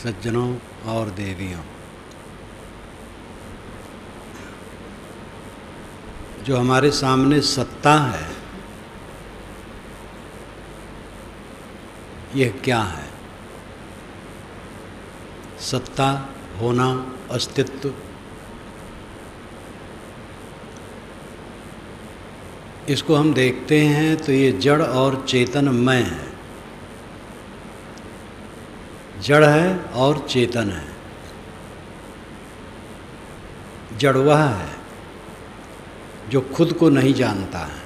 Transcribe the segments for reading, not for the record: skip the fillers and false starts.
सज्जनों और देवियों, जो हमारे सामने सत्ता है यह क्या है? सत्ता, होना, अस्तित्व, इसको हम देखते हैं तो ये जड़ और चेतनमय है। जड़ है और चेतन है। जड़ वह है जो खुद को नहीं जानता है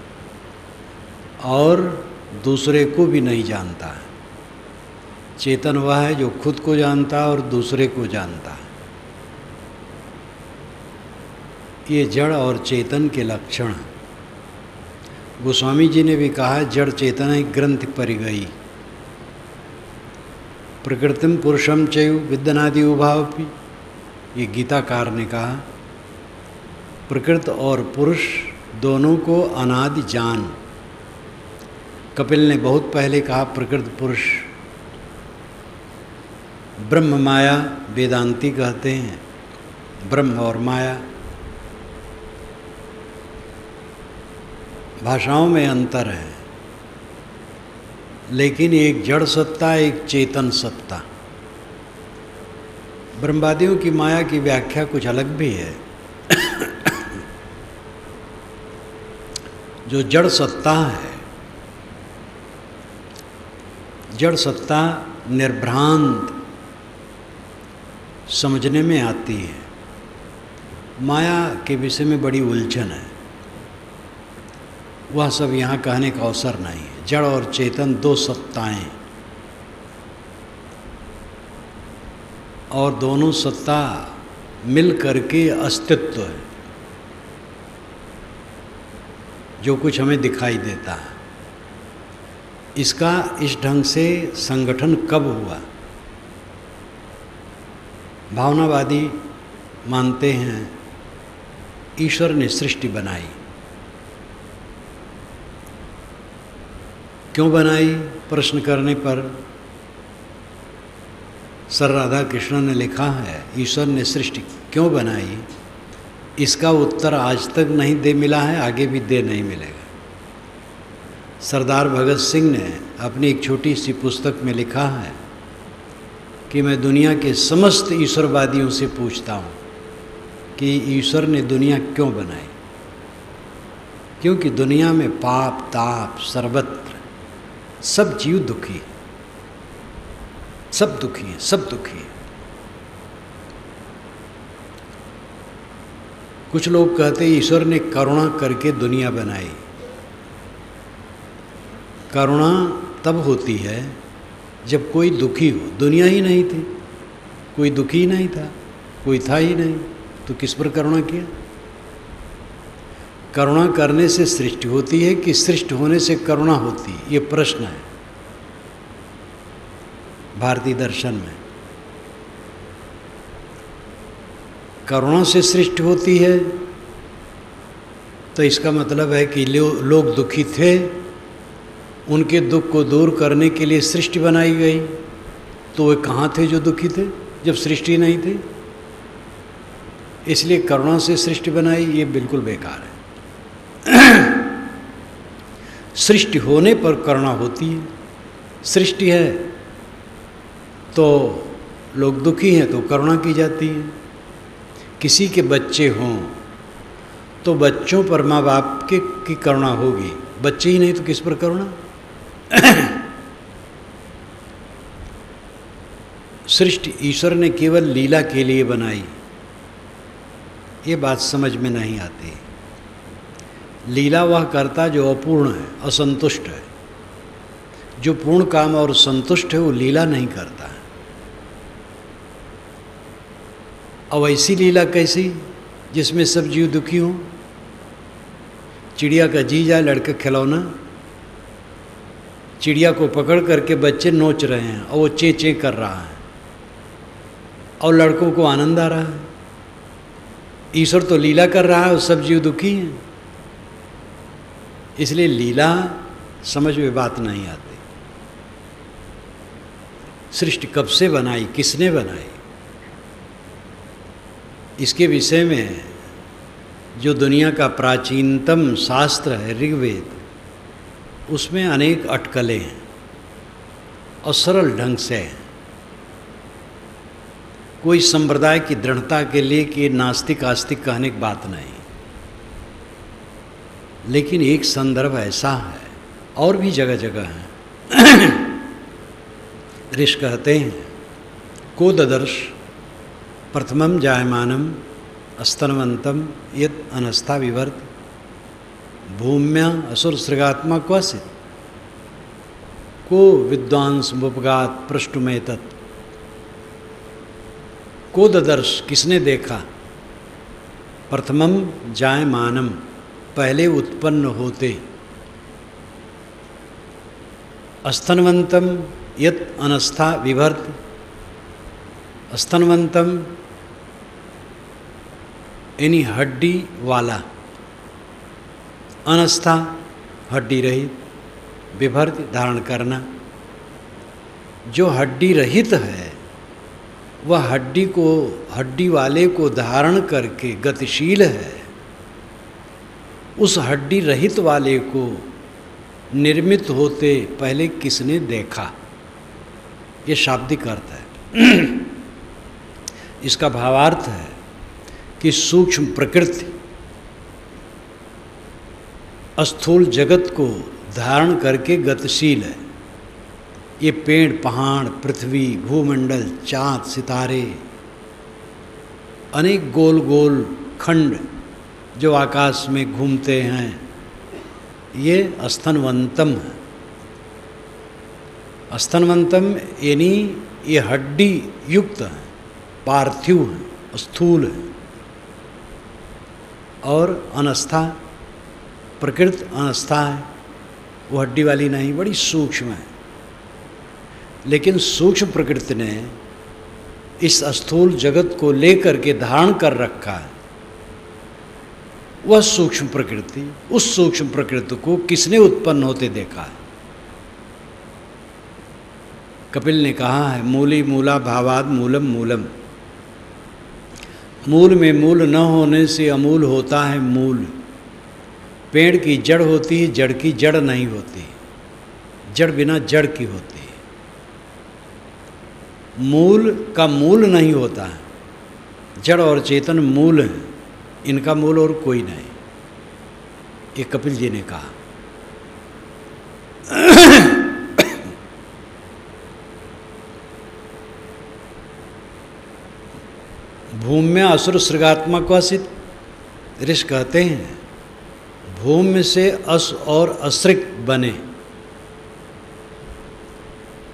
और दूसरे को भी नहीं जानता है। चेतन वह है जो खुद को जानता है और दूसरे को जानता है। ये जड़ और चेतन के लक्षण हैं। गोस्वामी जी ने भी कहा है, जड़ चेतना ग्रंथि परिगई, प्रकृतिम पुरुषम चयु विद्यनादि उभावपि। ये गीताकार ने कहा, प्रकृति और पुरुष दोनों को अनादि जान। कपिल ने बहुत पहले कहा, प्रकृति पुरुष ब्रह्म माया, वेदांती कहते हैं ब्रह्म और माया। भाषाओं में अंतर है, लेकिन एक जड़ सत्ता, एक चेतन सत्ता। ब्रह्मवादियों की माया की व्याख्या कुछ अलग भी है। जो जड़ सत्ता है, जड़ सत्ता निर्भ्रांत समझने में आती है। माया के विषय में बड़ी उलझन है, वह सब यहाँ कहने का अवसर नहीं है। जड़ और चेतन दो सत्ताएं, और दोनों सत्ता मिल करके अस्तित्व है। जो कुछ हमें दिखाई देता है, इसका इस ढंग से संगठन कब हुआ? भावनावादी मानते हैं ईश्वर ने सृष्टि बनाई। क्यों बनाई? प्रश्न करने पर सर राधा कृष्ण ने लिखा है, ईश्वर ने सृष्टि क्यों बनाई, इसका उत्तर आज तक नहीं दे मिला है, आगे भी दे नहीं मिलेगा। सरदार भगत सिंह ने अपनी एक छोटी सी पुस्तक में लिखा है कि मैं दुनिया के समस्त ईश्वरवादियों से पूछता हूँ कि ईश्वर ने दुनिया क्यों बनाई? क्योंकि दुनिया में पाप ताप सर्वत्र, सब जीव दुखी, सब दुखी हैं, सब दुखी हैं। कुछ लोग कहते हैं ईश्वर ने करुणा करके दुनिया बनाई। करुणा तब होती है जब कोई दुखी हो। दुनिया ही नहीं थी, कोई दुखी ही नहीं था, कोई था ही नहीं, तो किस पर करुणा किया? करुणा करने से सृष्टि होती है कि सृष्टि होने से करुणा होती है? ये प्रश्न है भारतीय दर्शन में। करुणा से सृष्टि होती है तो इसका मतलब है कि लोग दुखी थे, उनके दुख को दूर करने के लिए सृष्टि बनाई गई। तो वे कहाँ थे जो दुखी थे जब सृष्टि नहीं थी? इसलिए करुणा से सृष्टि बनाई, ये बिल्कुल बेकार है। सृष्टि होने पर करुणा होती है। सृष्टि है तो लोग दुखी हैं तो करुणा की जाती है। किसी के बच्चे हों तो बच्चों पर माँ बाप की करुणा होगी, बच्चे ही नहीं तो किस पर करुणा? सृष्टि ईश्वर ने केवल लीला के लिए बनाई, ये बात समझ में नहीं आती। लीला वह करता जो अपूर्ण है, असंतुष्ट है। जो पूर्ण काम और संतुष्ट है वो लीला नहीं करता है। अब ऐसी लीला कैसी जिसमें सब जीव दुखी हों? चिड़िया का जी जाए लड़के खिलौना, चिड़िया को पकड़ करके बच्चे नोच रहे हैं और वो चे चे कर रहा है और लड़कों को आनंद आ रहा है। ईश्वर तो लीला कर रहा है और सब जीव दुखी हैं। इसलिए लीला समझ में बात नहीं आती। सृष्टि कब से बनाई, किसने बनाई, इसके विषय में जो दुनिया का प्राचीनतम शास्त्र है ऋग्वेद, उसमें अनेक अटकलें हैं और सरल ढंग से हैं। कोई संप्रदाय की दृढ़ता के लिए कि नास्तिक आस्तिक कहने की बात नहीं, लेकिन एक संदर्भ ऐसा है, और भी जगह जगह है। ऋषि कहते हैं को ददर्श प्रथमम जायमानम स्तनवंतम यत् अनस्था विवर्त भूम्या असुर सृगात्मा क्वसित को विद्वांस मुपगात पृष्ठुमे तत्। को ददर्श किसने देखा, प्रथमम जायमानम पहले उत्पन्न होते, स्तनवंतम यत् अनस्था विवर्त, स्तनवंतम यानी हड्डी वाला, अनस्था हड्डी रहित, विभर्त धारण करना। जो हड्डी रहित है वह हड्डी वाले को धारण करके गतिशील है। उस हड्डी रहित वाले को निर्मित होते पहले किसने देखा, ये शाब्दिक अर्थ है। इसका भावार्थ है कि सूक्ष्म प्रकृति स्थूल जगत को धारण करके गतिशील है। ये पेड़ पहाड़, पृथ्वी, भूमंडल, चाँद, सितारे, अनेक गोल गोल खंड जो आकाश में घूमते हैं, ये स्तनवंतम है। स्तनवंतम यानी ये हड्डी युक्त है, पार्थिव है, स्थूल है। और अनस्था प्रकृति अनस्था है, वो हड्डी वाली नहीं, बड़ी सूक्ष्म है। लेकिन सूक्ष्म प्रकृति ने इस स्थूल जगत को लेकर के धारण कर रखा है। वह सूक्ष्म प्रकृति, उस सूक्ष्म प्रकृति को किसने उत्पन्न होते देखा है। कपिल ने कहा है मूली मूला भावाद मूलम मूलम। मूल में मूल न होने से अमूल होता है मूल। पेड़ की जड़ होती है, जड़ की जड़ नहीं होती, जड़ बिना जड़ की होती है। मूल का मूल नहीं होता है, जड़ और चेतन मूल है, इनका मूल और कोई नहीं। ये कपिल जी ने कहा। भूम्य असुर सृगात्मक वसित। ऋषि कहते हैं भूम्य से अस और असृक बने।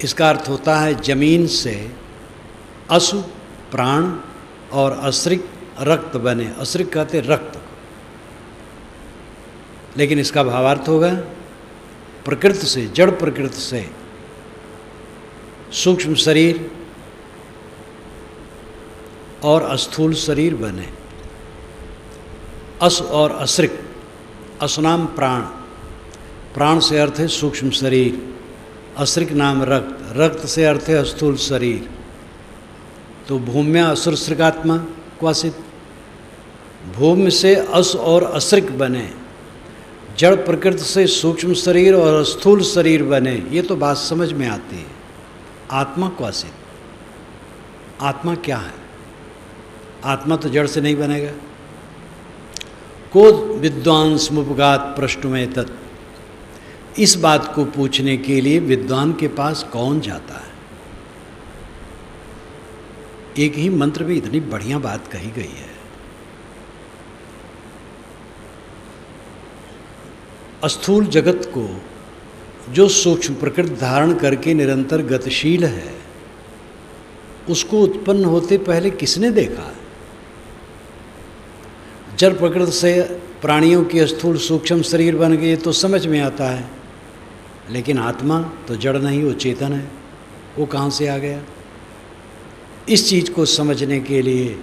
इसका अर्थ होता है जमीन से असु प्राण और असृक रक्त बने। असृक कहते रक्त, लेकिन इसका भावार्थ होगा प्रकृति से, जड़ प्रकृति से सूक्ष्म शरीर और स्थूल शरीर बने। अस और असृक, असनाम प्राण, प्राण से अर्थ है सूक्ष्म शरीर, असृक नाम रक्त, रक्त से अर्थ है स्थूल शरीर। तो भूम्या असुर सृगात्मा क्वासित। भूमि से अस और असृक बने, जड़ प्रकृति से सूक्ष्म शरीर और स्थूल शरीर बने। ये तो बात समझ में आती है। आत्मा क्वासित, आत्मा क्या है? आत्मा तो जड़ से नहीं बनेगा। को विद्वांस मुपगात प्रश्न में तत्। इस बात को पूछने के लिए विद्वान के पास कौन जाता है? एक ही मंत्र में इतनी बढ़िया बात कही गई है। स्थूल जगत को जो सूक्ष्म प्रकृति धारण करके निरंतर गतिशील है, उसको उत्पन्न होते पहले किसने देखा? जड़ प्रकृति से प्राणियों की स्थूल सूक्ष्म शरीर बन गए तो समझ में आता है, लेकिन आत्मा तो जड़ नहीं, वो चेतन है, वो कहाँ से आ गया? इस चीज़ को समझने के लिए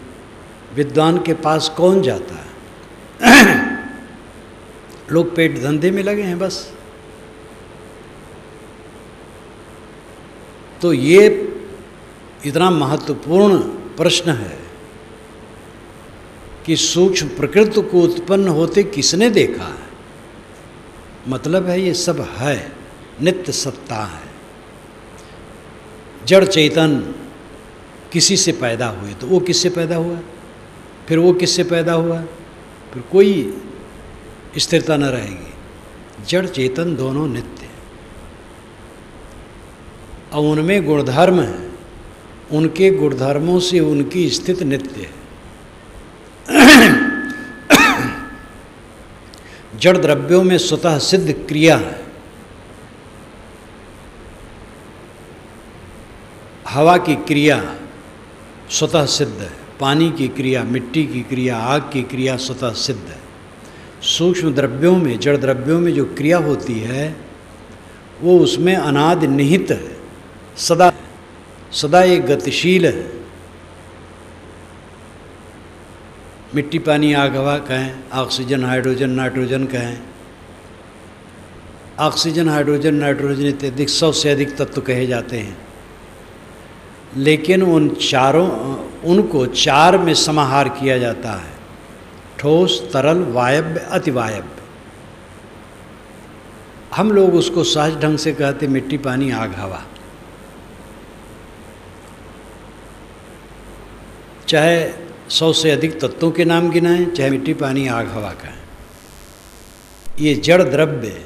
विद्वान के पास कौन जाता है? लोग पेट धंधे में लगे हैं बस। तो ये इतना महत्वपूर्ण प्रश्न है कि सूक्ष्म प्रकृति को उत्पन्न होते किसने देखा है? मतलब है ये सब है, नित्य सत्ता है। जड़ चेतन किसी से पैदा हुए तो वो किससे पैदा हुआ, फिर वो किससे पैदा हुआ, फिर कोई स्थिरता न रहेगी। जड़ चेतन दोनों नित्य हैं और उनमें गुणधर्म है, उनके गुणधर्मों से उनकी स्थिति नित्य है। जड़ द्रव्यों में स्वतः सिद्ध क्रिया है। हवा की क्रिया स्वतः सिद्ध है, पानी की क्रिया, मिट्टी की क्रिया, आग की क्रिया स्वतः सिद्ध है। सूक्ष्म द्रव्यों में, जड़ द्रव्यों में जो क्रिया होती है वो उसमें अनादि निहित है, सदा सदा ये गतिशील है। मिट्टी, पानी, आग, हवा कहें, ऑक्सीजन, हाइड्रोजन, नाइट्रोजन कहें। ऑक्सीजन, हाइड्रोजन, नाइट्रोजन इत्यादि 100 से अधिक तत्व कहे जाते हैं, लेकिन उनको चार में समाहार किया जाता है: ठोस, तरल, वायव्य, अतिवायव्य। हम लोग उसको सहज ढंग से कहते मिट्टी, पानी, आग, हवा। चाहे 100 से अधिक तत्वों के नाम गिनाएं, चाहे मिट्टी, पानी, आग, हवा कहें। ये जड़ द्रव्य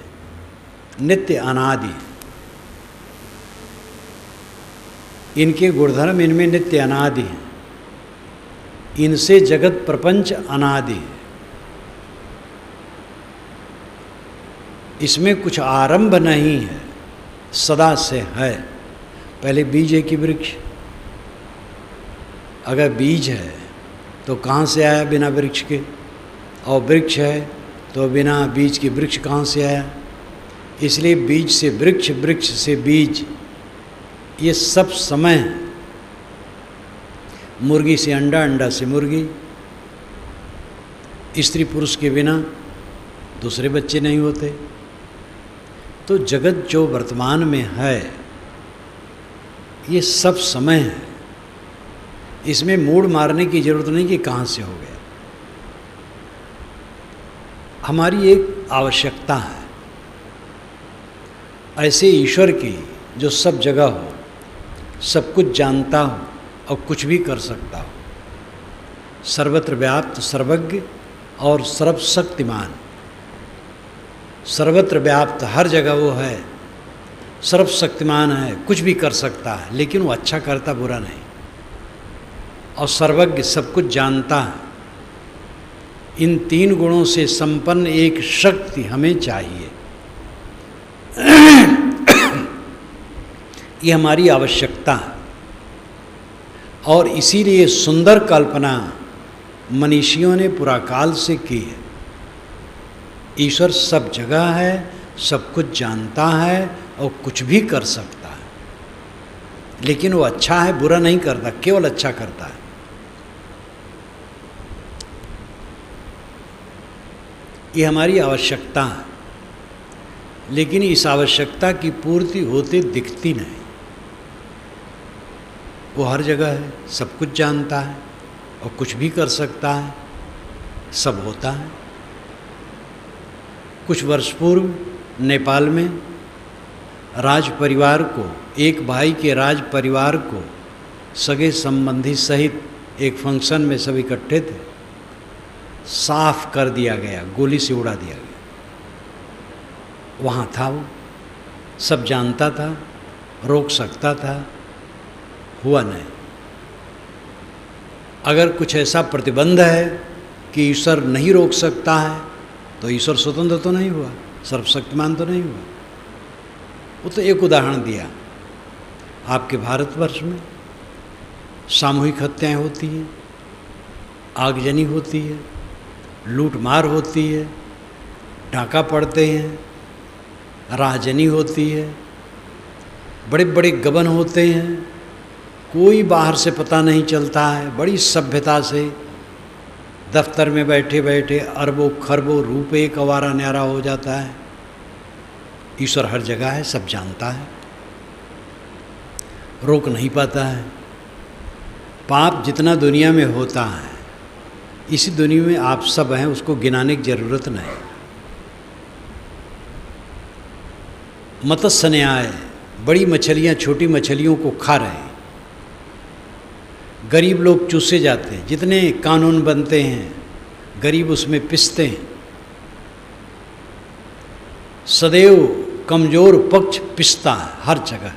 नित्य अनादि, इनके गुणधर्म इनमें नित्य अनादि हैं। इनसे जगत प्रपंच अनादि है। इसमें कुछ आरंभ नहीं है, सदा से है। पहले बीज है कि वृक्ष? अगर बीज है तो कहाँ से आया बिना वृक्ष के? और वृक्ष है तो बिना बीज के वृक्ष कहाँ से आया? इसलिए बीज से वृक्ष, वृक्ष से बीज, ये सब समय है। मुर्गी से अंडा, अंडा से मुर्गी। स्त्री पुरुष के बिना दूसरे बच्चे नहीं होते। तो जगत जो वर्तमान में है ये सब समय है। इसमें मूड मारने की जरूरत नहीं कि कहाँ से हो गया। हमारी एक आवश्यकता है ऐसे ईश्वर की जो सब जगह हो, सब कुछ जानता हो और कुछ भी कर सकता हो, सर्वत्र व्याप्त, सर्वज्ञ और सर्वशक्तिमान। सर्वत्र व्याप्त, हर जगह वो है, सर्वशक्तिमान है, कुछ भी कर सकता है, लेकिन वो अच्छा करता, बुरा नहीं। और सर्वज्ञ, सब कुछ जानता है। इन तीन गुणों से संपन्न एक शक्ति हमें चाहिए। ये हमारी आवश्यकता है। और इसीलिए सुंदर कल्पना मनीषियों ने पुराकाल से की है। ईश्वर सब जगह है, सब कुछ जानता है और कुछ भी कर सकता है, लेकिन वो अच्छा है, बुरा नहीं करता, केवल अच्छा करता है। ये हमारी आवश्यकता है, लेकिन इस आवश्यकता की पूर्ति होते दिखती नहीं। वो हर जगह है, सब कुछ जानता है और कुछ भी कर सकता है, सब होता है। कुछ वर्ष पूर्व नेपाल में राज परिवार को, एक भाई के राज परिवार को सगे संबंधी सहित एक फंक्शन में सब इकट्ठे थे, साफ कर दिया गया, गोली से उड़ा दिया गया। वहाँ था वो, सब जानता था, रोक सकता था, हुआ नहीं। अगर कुछ ऐसा प्रतिबंध है कि ईश्वर नहीं रोक सकता है तो ईश्वर स्वतंत्र तो नहीं हुआ, सर्वशक्तिमान तो नहीं हुआ। वो तो एक उदाहरण दिया। आपके भारतवर्ष में सामूहिक हत्याएं होती हैं, आगजनी होती है, लूटमार होती है, डाका पड़ते हैं, राहजनी होती है, बड़े बड़े गबन होते हैं, कोई बाहर से पता नहीं चलता है। बड़ी सभ्यता से दफ्तर में बैठे बैठे अरबों खरबों रुपये कवारा न्यारा हो जाता है। ईश्वर हर जगह है, सब जानता है, रोक नहीं पाता है। पाप जितना दुनिया में होता है, इसी दुनिया में आप सब हैं, उसको गिनाने की जरूरत नहीं। मत्स्य न्याय, बड़ी मछलियाँ छोटी मछलियों को खा रहे हैं, गरीब लोग चूसे जाते हैं, जितने कानून बनते हैं गरीब उसमें पिसते हैं। सदैव कमजोर पक्ष पिसता है हर जगह।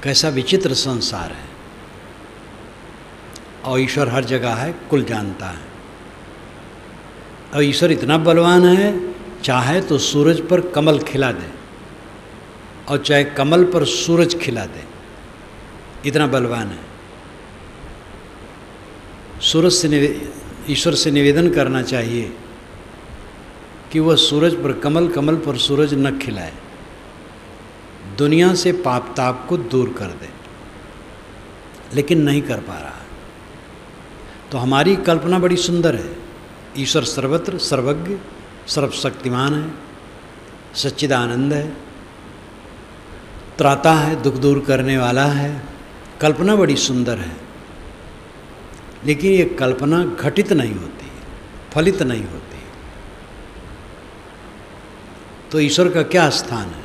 कैसा विचित्र संसार है। और ईश्वर हर जगह है, कुल जानता है। और ईश्वर इतना बलवान है, चाहे तो सूरज पर कमल खिला दे और चाहे कमल पर सूरज खिला दे, इतना बलवान है। ईश्वर से निवेदन करना चाहिए कि वह सूरज पर कमल, कमल पर सूरज न खिलाए, दुनिया से पाप ताप को दूर कर दे, लेकिन नहीं कर पा रहा। तो हमारी कल्पना बड़ी सुंदर है। ईश्वर सर्वत्र सर्वज्ञ सर्वशक्तिमान है, सच्चिदानंद है, त्राता है, दुख दूर करने वाला है। कल्पना बड़ी सुंदर है, लेकिन ये कल्पना घटित नहीं होती, फलित नहीं होती। तो ईश्वर का क्या स्थान है?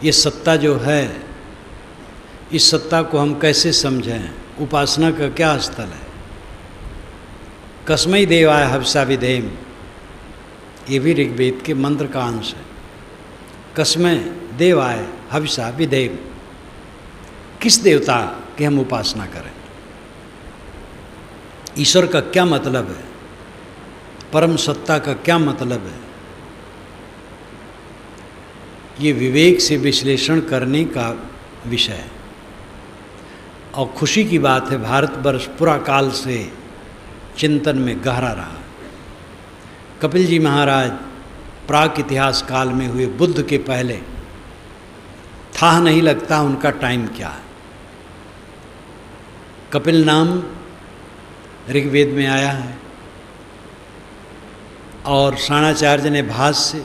ये सत्ता जो है, इस सत्ता को हम कैसे समझें? उपासना का क्या स्थल है? कस्मै देवाय हविषा विधेम, ये भी ऋग्वेद के मंत्र का अंश है। कस्मै देवाय हविषा विधेम, किस देवता की हम उपासना करें? ईश्वर का क्या मतलब है? परम सत्ता का क्या मतलब है? ये विवेक से विश्लेषण करने का विषय है। और खुशी की बात है, भारतवर्ष पुरा काल से चिंतन में गहरा रहा। कपिल जी महाराज प्राक इतिहास काल में हुए, बुद्ध के पहले था नहीं लगता उनका टाइम क्या है। कपिल नाम ऋग्वेद में आया है और शाणाचार्य ने भाष्य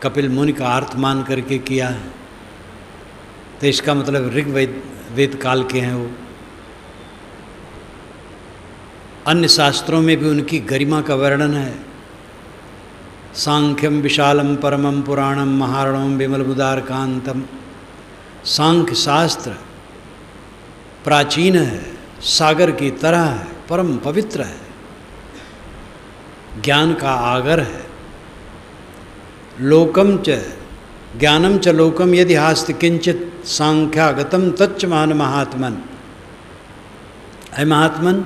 कपिल मुनि का अर्थ मान करके किया है। तो इसका मतलब ऋग्वेद वेद काल के हैं वो। अन्य शास्त्रों में भी उनकी गरिमा का वर्णन है। सांख्यम विशालम परमम पुराणम महारणम विमलमुदारकांतम। सांख्य शास्त्र प्राचीन है, सागर की तरह है, परम पवित्र है, ज्ञान का आगर है। लोकम च ज्ञानम च लोकम यदि हास्ति किंचित सांख्यागतम तच्च महान महात्मन। है महात्मन,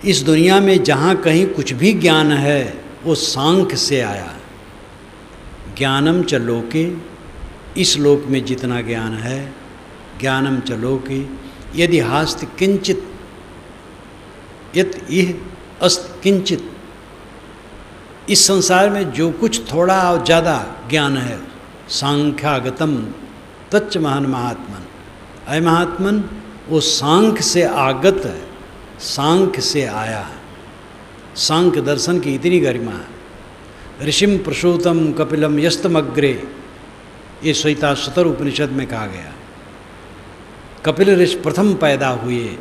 इस दुनिया में जहाँ कहीं कुछ भी ज्ञान है वो सांख्य से आया। ज्ञानम च लोके, इस लोक में जितना ज्ञान है, ज्ञानम च लोके यदि हास्ति किंचित यत इह अस्त किंचित। इस संसार में जो कुछ थोड़ा और ज़्यादा ज्ञान है, सांख्यागतम तच्च महान महात्मन। अय महात्मन, वो सांख्य से आगत है, सांख्य से आया है। सांख्य दर्शन की इतनी गरिमा है। ऋषिम प्रसूतम कपिलम यस्तमग्रे, ये श्वेताश्वतर उपनिषद में कहा गया। कपिल ऋषि प्रथम पैदा हुए।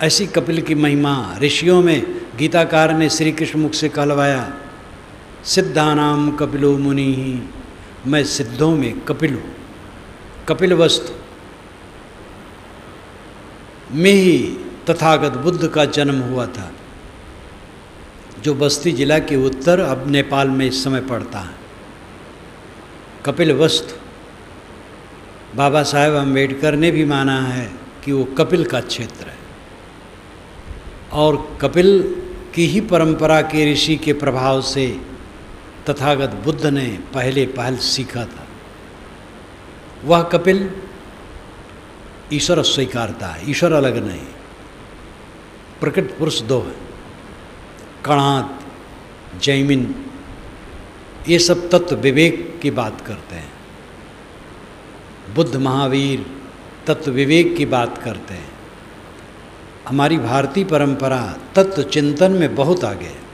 ऐसी कपिल की महिमा ऋषियों में गीताकार ने श्री कृष्ण मुख से कहलवाया, सिद्धानाम कपिलो मुनि ही, मैं सिद्धों में कपिल हूँ। कपिल वस्तु में ही तथागत बुद्ध का जन्म हुआ था, जो बस्ती जिला के उत्तर, अब नेपाल में इस समय पड़ता है। कपिल वस्तु बाबा साहेब अम्बेडकर ने भी माना है कि वो कपिल का क्षेत्र है। और कपिल की ही परंपरा के ऋषि के प्रभाव से तथागत बुद्ध ने पहल सीखा था। वह कपिल ईश्वर स्वीकारता है, ईश्वर अलग नहीं। प्रकट पुरुष दो है, कणाद, जैमिन, ये सब तत्व विवेक की बात करते हैं। बुद्ध महावीर तत्व विवेक की बात करते हैं। हमारी भारतीय परंपरा तत्व चिंतन में बहुत आगे है,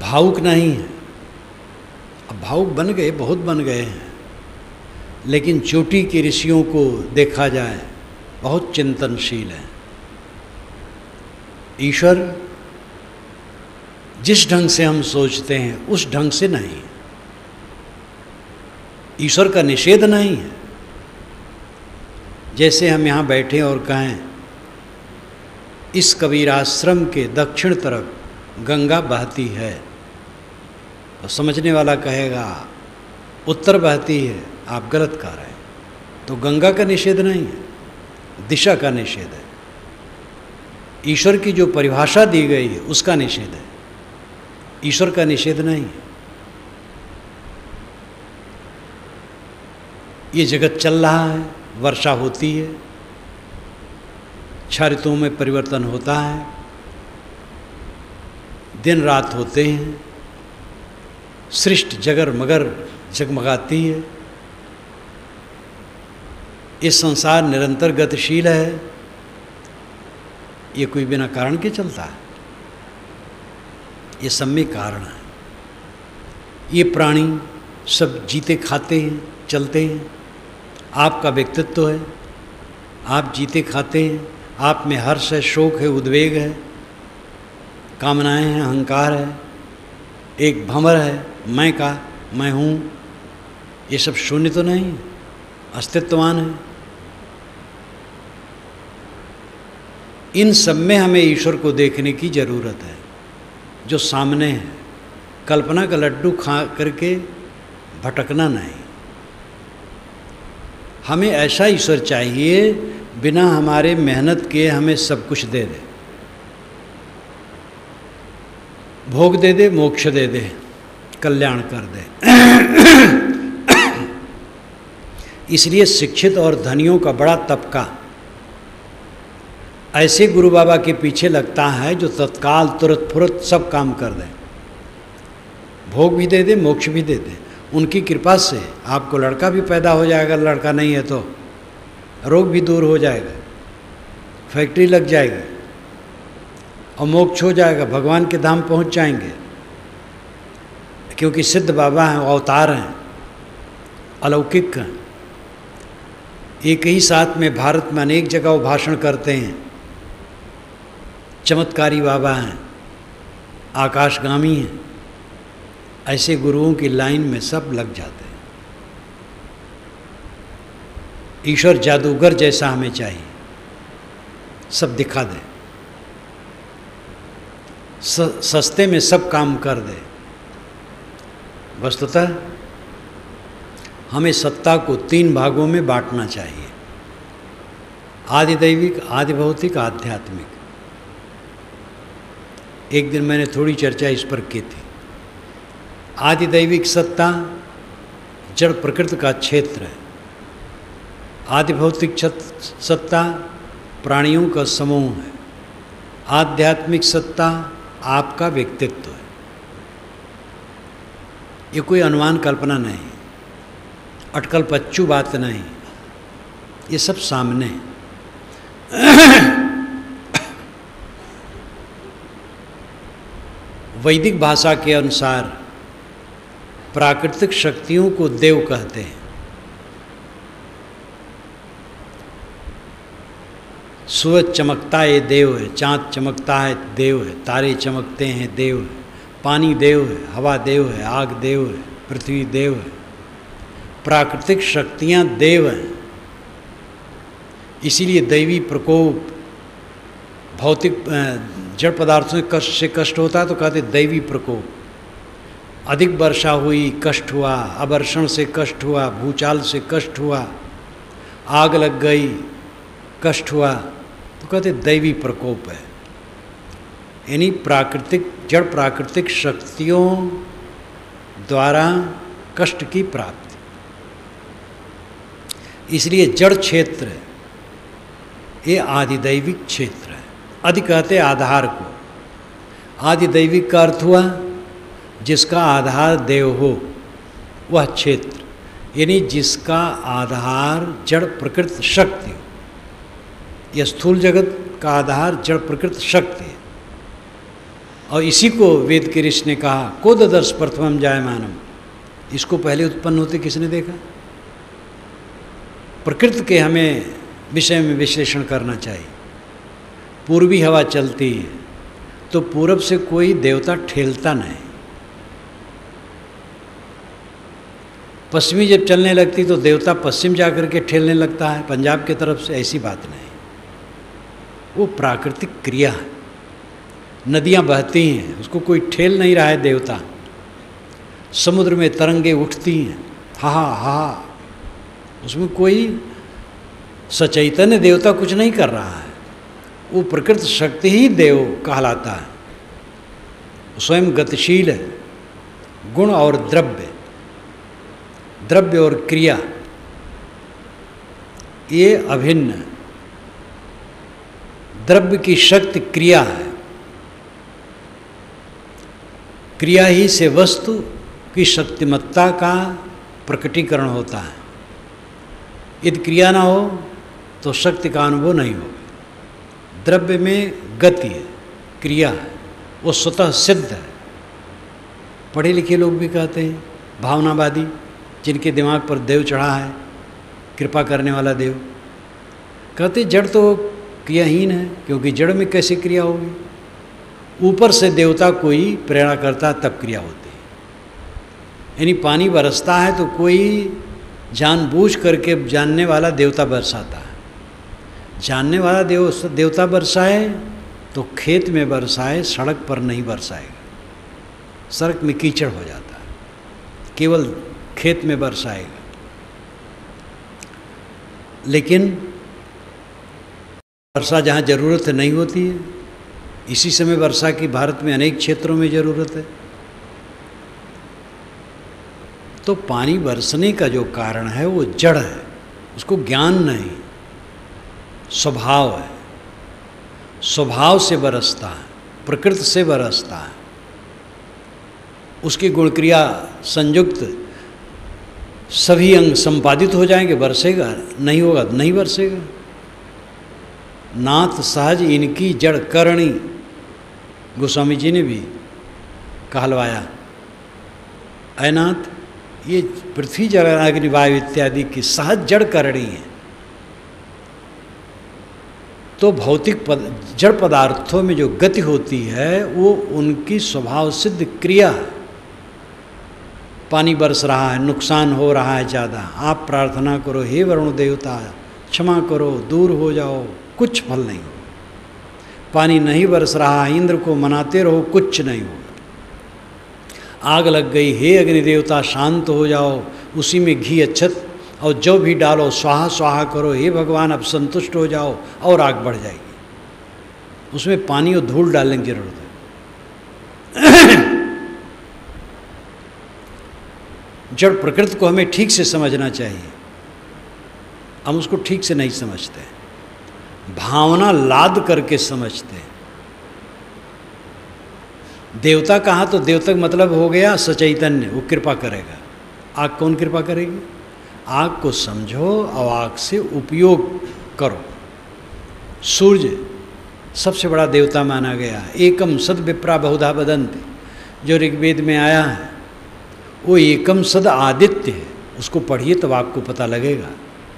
भावुक नहीं है, अब भावुक बन गए, बहुत बन गए हैं, लेकिन चोटी के ऋषियों को देखा जाए बहुत चिंतनशील है। ईश्वर जिस ढंग से हम सोचते हैं उस ढंग से नहीं, ईश्वर का निषेध नहीं है। जैसे हम यहाँ बैठे और कहें इस कबीर आश्रम के दक्षिण तरफ गंगा बहती है, तो समझने वाला कहेगा उत्तर बहती है, आप गलत कह रहे हैं। तो गंगा का निषेध नहीं है, दिशा का निषेध है। ईश्वर की जो परिभाषा दी गई है उसका निषेध है, ईश्वर का निषेध नहीं है। ये जगत चल रहा है, वर्षा होती है, 6 ऋतुओं में परिवर्तन होता है, दिन रात होते हैं, सृष्टि जगर मगर जगमगाती है। ये संसार निरंतर गतिशील है, ये कोई बिना कारण के चलता है, ये सब में कारण है। ये प्राणी सब जीते खाते हैं, चलते हैं। आपका व्यक्तित्व है, आप जीते खाते हैं, आप में हर्ष है, शोक है, उद्वेग है, कामनाएं हैं, अहंकार है, एक भंवर है मैं हूँ। ये सब शून्य तो नहीं, अस्तित्ववान है। इन सब में हमें ईश्वर को देखने की ज़रूरत है, जो सामने है। कल्पना का लड्डू खा करके भटकना नहीं। हमें ऐसा ईश्वर चाहिए बिना हमारे मेहनत किए हमें सब कुछ दे दे, भोग दे दे, मोक्ष दे दे, कल्याण कर दे। इसलिए शिक्षित और धनियों का बड़ा तबका ऐसे गुरु बाबा के पीछे लगता है जो तत्काल तुरंत फुरत सब काम कर दे, भोग भी दे दे, मोक्ष भी दे दे। उनकी कृपा से आपको लड़का भी पैदा हो जाएगा, लड़का नहीं है तो रोग भी दूर हो जाएगा, फैक्ट्री लग जाएगी और मोक्ष हो जाएगा, भगवान के धाम पहुंच जाएंगे। क्योंकि सिद्ध बाबा हैं, अवतार हैं, अलौकिक हैं। एक ही साथ में भारत में अनेक जगह वो भाषण करते हैं। चमत्कारी बाबा हैं, आकाशगामी हैं। ऐसे गुरुओं की लाइन में सब लग जाते हैं। ईश्वर जादूगर जैसा हमें चाहिए, सब दिखा दे, सस्ते में सब काम कर दे। वस्तुतः हमें सत्ता को 3 भागों में बांटना चाहिए, आदिदैविक, आदि भौतिक, आध्यात्मिक। एक दिन मैंने थोड़ी चर्चा इस पर की थी। आदिदैविक सत्ता जड़ प्रकृति का क्षेत्र है, आदि भौतिक सत्ता प्राणियों का समूह है, आध्यात्मिक सत्ता आपका व्यक्तित्व है। ये कोई अनुमान कल्पना नहीं, अटकल पच्चू बात नहीं, ये सब सामने है। वैदिक भाषा के अनुसार प्राकृतिक शक्तियों को देव कहते हैं। सूरज चमकता है देव है, चाँद चमकता है देव है, तारे चमकते हैं देव है, पानी देव है, हवा देव है, आग देव है, पृथ्वी देव है। प्राकृतिक शक्तियाँ देव हैं। इसीलिए दैवी प्रकोप, भौतिक जड़ पदार्थों से कष्ट होता है तो कहते दैवी प्रकोप। अधिक वर्षा हुई, कष्ट हुआ, अवर्षण से कष्ट हुआ, भूचाल से कष्ट हुआ, आग लग गई, कष्ट हुआ, तो कहते दैवी प्रकोप है। यानी प्राकृतिक, जड़ प्राकृतिक शक्तियों द्वारा कष्ट की प्राप्ति। इसलिए जड़ क्षेत्र ये आदिदैविक क्षेत्र है। आदि कहते आधार को, आदिदैविक का अर्थ हुआ जिसका आधार देव हो, वह क्षेत्र, यानी जिसका आधार जड़ प्रकृति शक्ति हो। यह स्थूल जगत का आधार जड़ प्रकृति शक्ति है। और इसी को वेद के ऋषि ने कहा, को ददर्श प्रथमम जायमानम, इसको पहले उत्पन्न होते किसने देखा? प्रकृति के हमें विषय में विश्लेषण करना चाहिए। पूर्वी हवा चलती है तो पूरब से कोई देवता ठेलता नहीं, पश्चिमी जब चलने लगती तो देवता पश्चिम जाकर के ठेलने लगता है पंजाब की तरफ से। ऐसी बात नहीं, वो प्राकृतिक क्रिया है। नदियाँ बहती हैं, उसको कोई ठेल नहीं रहा है देवता। समुद्र में तरंगे उठती हैं, हा हा, उसमें कोई सचैतन्य देवता कुछ नहीं कर रहा है। वो प्रकृति शक्ति ही देव कहलाता है, स्वयं गतिशील है। गुण और द्रव्य, द्रव्य और क्रिया ये अभिन्न है। द्रव्य की शक्ति क्रिया है, क्रिया ही से वस्तु की शक्तिमत्ता का प्रकटीकरण होता है। यदि क्रिया ना हो तो शक्ति का अनुभव नहीं होगा। द्रव्य में गति है, क्रिया है, वो स्वतः सिद्ध है। पढ़े लिखे लोग भी कहते हैं, भावनावादी, जिनके दिमाग पर देव चढ़ा है, कृपा करने वाला देव, कहते जड़ तो क्रियाहीन है, क्योंकि जड़ में कैसे क्रिया होगी? ऊपर से देवता कोई प्रेरणा करता तब क्रिया होती है। यानी पानी बरसता है तो कोई जानबूझ करके जानने वाला देवता बरसाता है। जानने वाला देवता बरसाए तो खेत में बरसाए, सड़क पर नहीं बरसाएगा। सड़क में कीचड़ हो जाता है, केवल खेत में बरसाएगा। लेकिन वर्षा जहाँ ज़रूरत नहीं होती है, इसी समय वर्षा की भारत में अनेक क्षेत्रों में ज़रूरत है। तो पानी बरसने का जो कारण है वो जड़ है, उसको ज्ञान नहीं, स्वभाव है। स्वभाव से बरसता है, प्रकृति से बरसता है। उसकी गुण क्रिया संयुक्त सभी अंग संपादित हो जाएंगे, बरसेगा। नहीं होगा नहीं बरसेगा। नाथ सहज इनकी जड़ करणी, गोस्वामी जी ने भी कहलवाया, ऐ नाथ, ये पृथ्वी जल अग्नि वायु इत्यादि की सहज जड़ करणी है। तो भौतिक जड़ पदार्थों में जो गति होती है वो उनकी स्वभाव सिद्ध क्रिया है। पानी बरस रहा है, नुकसान हो रहा है ज़्यादा, आप प्रार्थना करो, हे वरुण देवता क्षमा करो, दूर हो जाओ, कुछ फल नहीं हो। पानी नहीं बरस रहा है, इंद्र को मनाते रहो, कुछ नहीं होगा। आग लग गई, हे अग्नि देवता शांत हो जाओ, उसी में घी अच्छत और जो भी डालो स्वाहा स्वाहा करो, हे भगवान अब संतुष्ट हो जाओ, और आग बढ़ जाएगी। उसमें पानी और धूल डालने की जरूरत है। जड़ प्रकृति को हमें ठीक से समझना चाहिए, हम उसको ठीक से नहीं समझते, भावना लाद करके समझते। देवता कहा तो देवता मतलब हो गया सचैतन्य, वो कृपा करेगा। आग कौन कृपा करेगी? आग को समझो और आग से उपयोग करो। सूर्य सबसे बड़ा देवता माना गया। एकम सद विप्रा बहुधा वदन्ति, जो ऋग्वेद में आया है, वो एकम सद आदित्य है। उसको पढ़िए तब आपको पता लगेगा।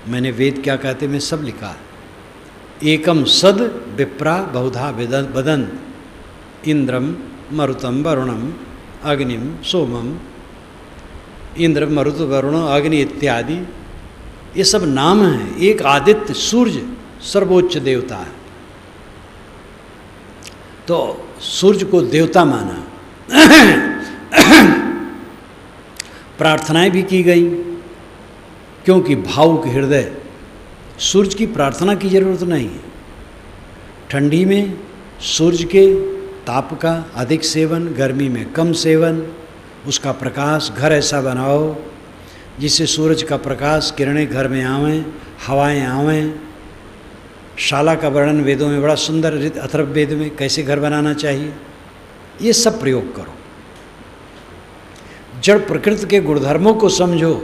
मैंने वेद क्या कहते मैं सब लिखा है। एकम सद विप्रा बहुधा वदन्ति, इंद्रम मरुतम वरुणम अग्निम सोमम, इंद्र मरुत वरुण अग्नि इत्यादि ये सब नाम हैं। एक आदित्य सूर्य सर्वोच्च देवता है, तो सूर्य को देवता माना। प्रार्थनाएं भी की गई, क्योंकि भावुक हृदय, सूर्य की प्रार्थना की जरूरत नहीं है। ठंडी में सूर्य के ताप का अधिक सेवन, गर्मी में कम सेवन, उसका प्रकाश, घर ऐसा बनाओ जिससे सूरज का प्रकाश किरणें घर में आवें, हवाएं आवें। शाला का वर्णन वेदों में बड़ा सुंदर, अथर्ववेद में कैसे घर बनाना चाहिए, ये सब प्रयोग करो। जड़ प्रकृति के गुणधर्मों को समझो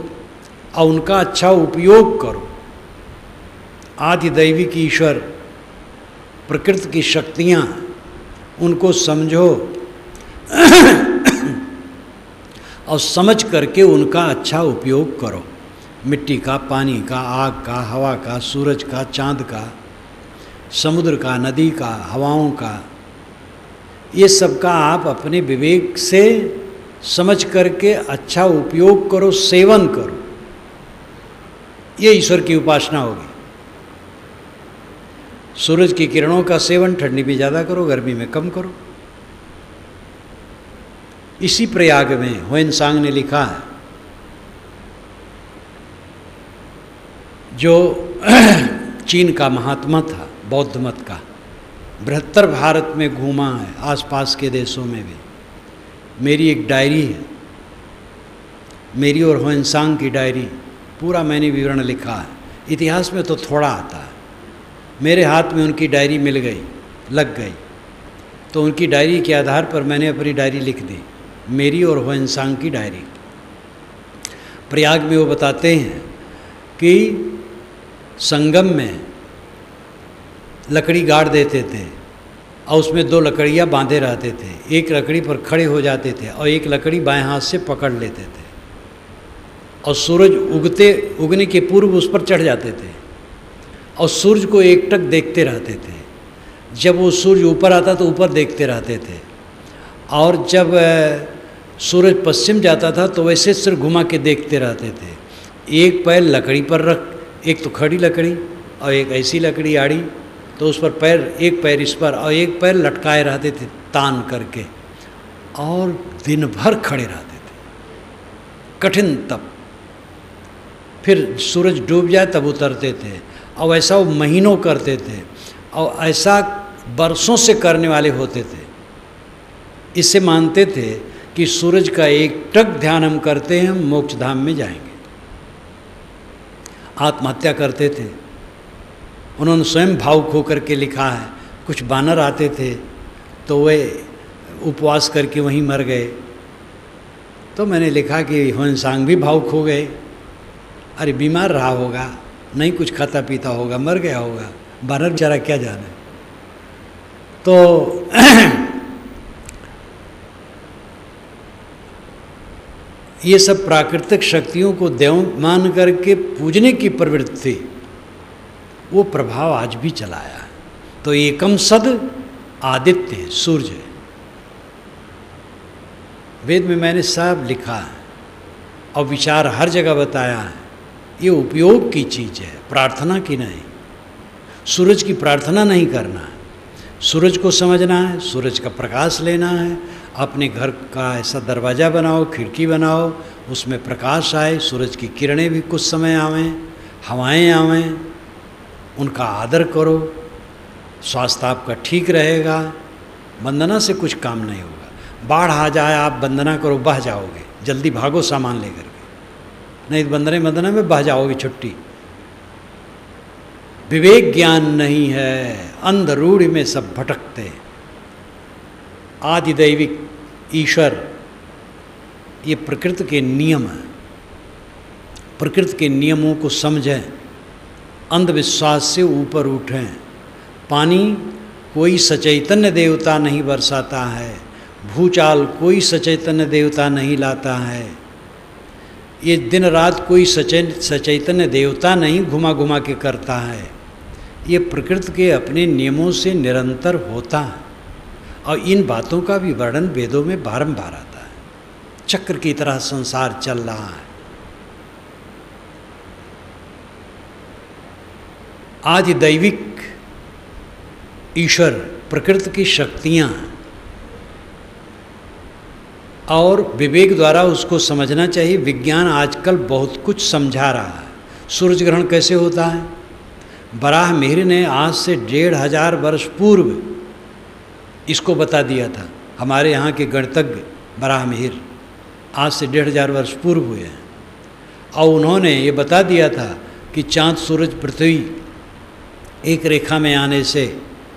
और उनका अच्छा उपयोग करो। आदि दैवी की ईश्वर प्रकृति की शक्तियाँ, उनको समझो और समझ करके उनका अच्छा उपयोग करो। मिट्टी का, पानी का, आग का, हवा का, सूरज का, चाँद का, समुद्र का, नदी का, हवाओं का, ये सब का आप अपने विवेक से समझ करके अच्छा उपयोग करो, सेवन करो। ये ईश्वर की उपासना होगी। सूरज की किरणों का सेवन ठंडी में ज़्यादा करो, गर्मी में कम करो। इसी प्रयाग में ह्वेनसांग ने लिखा है, जो चीन का महात्मा था, बौद्ध मत का, बृहत्तर भारत में घूमा है, आसपास के देशों में भी। मेरी एक डायरी है, मेरी और ह्वेनसांग की डायरी, पूरा मैंने विवरण लिखा है। इतिहास में तो थोड़ा आता है। मेरे हाथ में उनकी डायरी मिल गई, लग गई, तो उनकी डायरी के आधार पर मैंने अपनी डायरी लिख दी, मेरी और ह्वेनसांग की डायरी। प्रयाग में वो बताते हैं कि संगम में लकड़ी गाड़ देते थे और उसमें 2 लकड़ियाँ बांधे रहते थे। एक लकड़ी पर खड़े हो जाते थे और एक लकड़ी बाएं हाथ से पकड़ लेते थे और सूरज उगने के पूर्व उस पर चढ़ जाते थे और सूरज को एकटक देखते रहते थे। जब वो सूरज ऊपर आता तो ऊपर देखते रहते थे, और जब सूरज पश्चिम जाता था तो वैसे सिर घुमा के देखते रहते थे। एक पैर लकड़ी पर रख, एक तो खड़ी लकड़ी और एक ऐसी लकड़ी आड़ी, तो उस पर पैर, एक पैर इस पर और एक पैर लटकाए रहते थे तान करके, और दिन भर खड़े रहते थे, कठिन तप। फिर सूरज डूब जाए तब उतरते थे, और ऐसा वो महीनों करते थे, और ऐसा बरसों से करने वाले होते थे। इससे मानते थे कि सूरज का एक टक ध्यान हम करते हैं, हम मोक्ष धाम में जाएंगे। आत्महत्या करते थे। उन्होंने स्वयं भावुक होकर के लिखा है, कुछ बानर आते थे तो वे उपवास करके वहीं मर गए। तो मैंने लिखा कि ह्वेनसांग भी भावुक हो गए। अरे बीमार रहा होगा, नहीं कुछ खाता पीता होगा, मर गया होगा, बानर बेचारा क्या जाने। तो ये सब प्राकृतिक शक्तियों को देव मान करके पूजने की प्रवृत्ति, वो प्रभाव आज भी चलाया है। तो एकम सद आदित्य, सूर्य, वेद में मैंने सब लिखा है और विचार हर जगह बताया है। ये उपयोग की चीज़ है, प्रार्थना की नहीं। सूरज की प्रार्थना नहीं करना है, सूरज को समझना है, सूरज का प्रकाश लेना है। अपने घर का ऐसा दरवाज़ा बनाओ, खिड़की बनाओ, उसमें प्रकाश आए, सूरज की किरणें भी कुछ समय आवें, हवाएं आवें, उनका आदर करो, स्वास्थ्य आपका ठीक रहेगा। वंदना से कुछ काम नहीं होगा। बाढ़ आ जाए, आप वंदना करो, बह जाओगे, जल्दी भागो सामान लेकर के, नहीं वंदना में बह जाओगे छुट्टी। विवेक ज्ञान नहीं है, अंधरूढ़ में सब भटकते। आदिदैविक ईश्वर, ये प्रकृति के नियम हैं। प्रकृति के नियमों को समझें, अंधविश्वास से ऊपर उठें। पानी कोई सचैतन्य देवता नहीं बरसाता है, भूचाल कोई सचैतन्य देवता नहीं लाता है, ये दिन रात कोई सचैतन्य देवता नहीं घुमा घुमा के करता है। ये प्रकृति के अपने नियमों से निरंतर होता है, और इन बातों का भी वर्णन वेदों में बारंबार आता है। चक्र की तरह संसार चल रहा है। आदि दैविक ईश्वर, प्रकृति की शक्तियाँ, और विवेक द्वारा उसको समझना चाहिए। विज्ञान आजकल बहुत कुछ समझा रहा है। सूरज ग्रहण कैसे होता है, बराह मिहिर ने आज से 1500 वर्ष पूर्व इसको बता दिया था। हमारे यहाँ के गणितज्ञ बराह मिहिर आज से 1500 वर्ष पूर्व हुए हैं, और उन्होंने ये बता दिया था कि चाँद, सूरज, पृथ्वी एक रेखा में आने से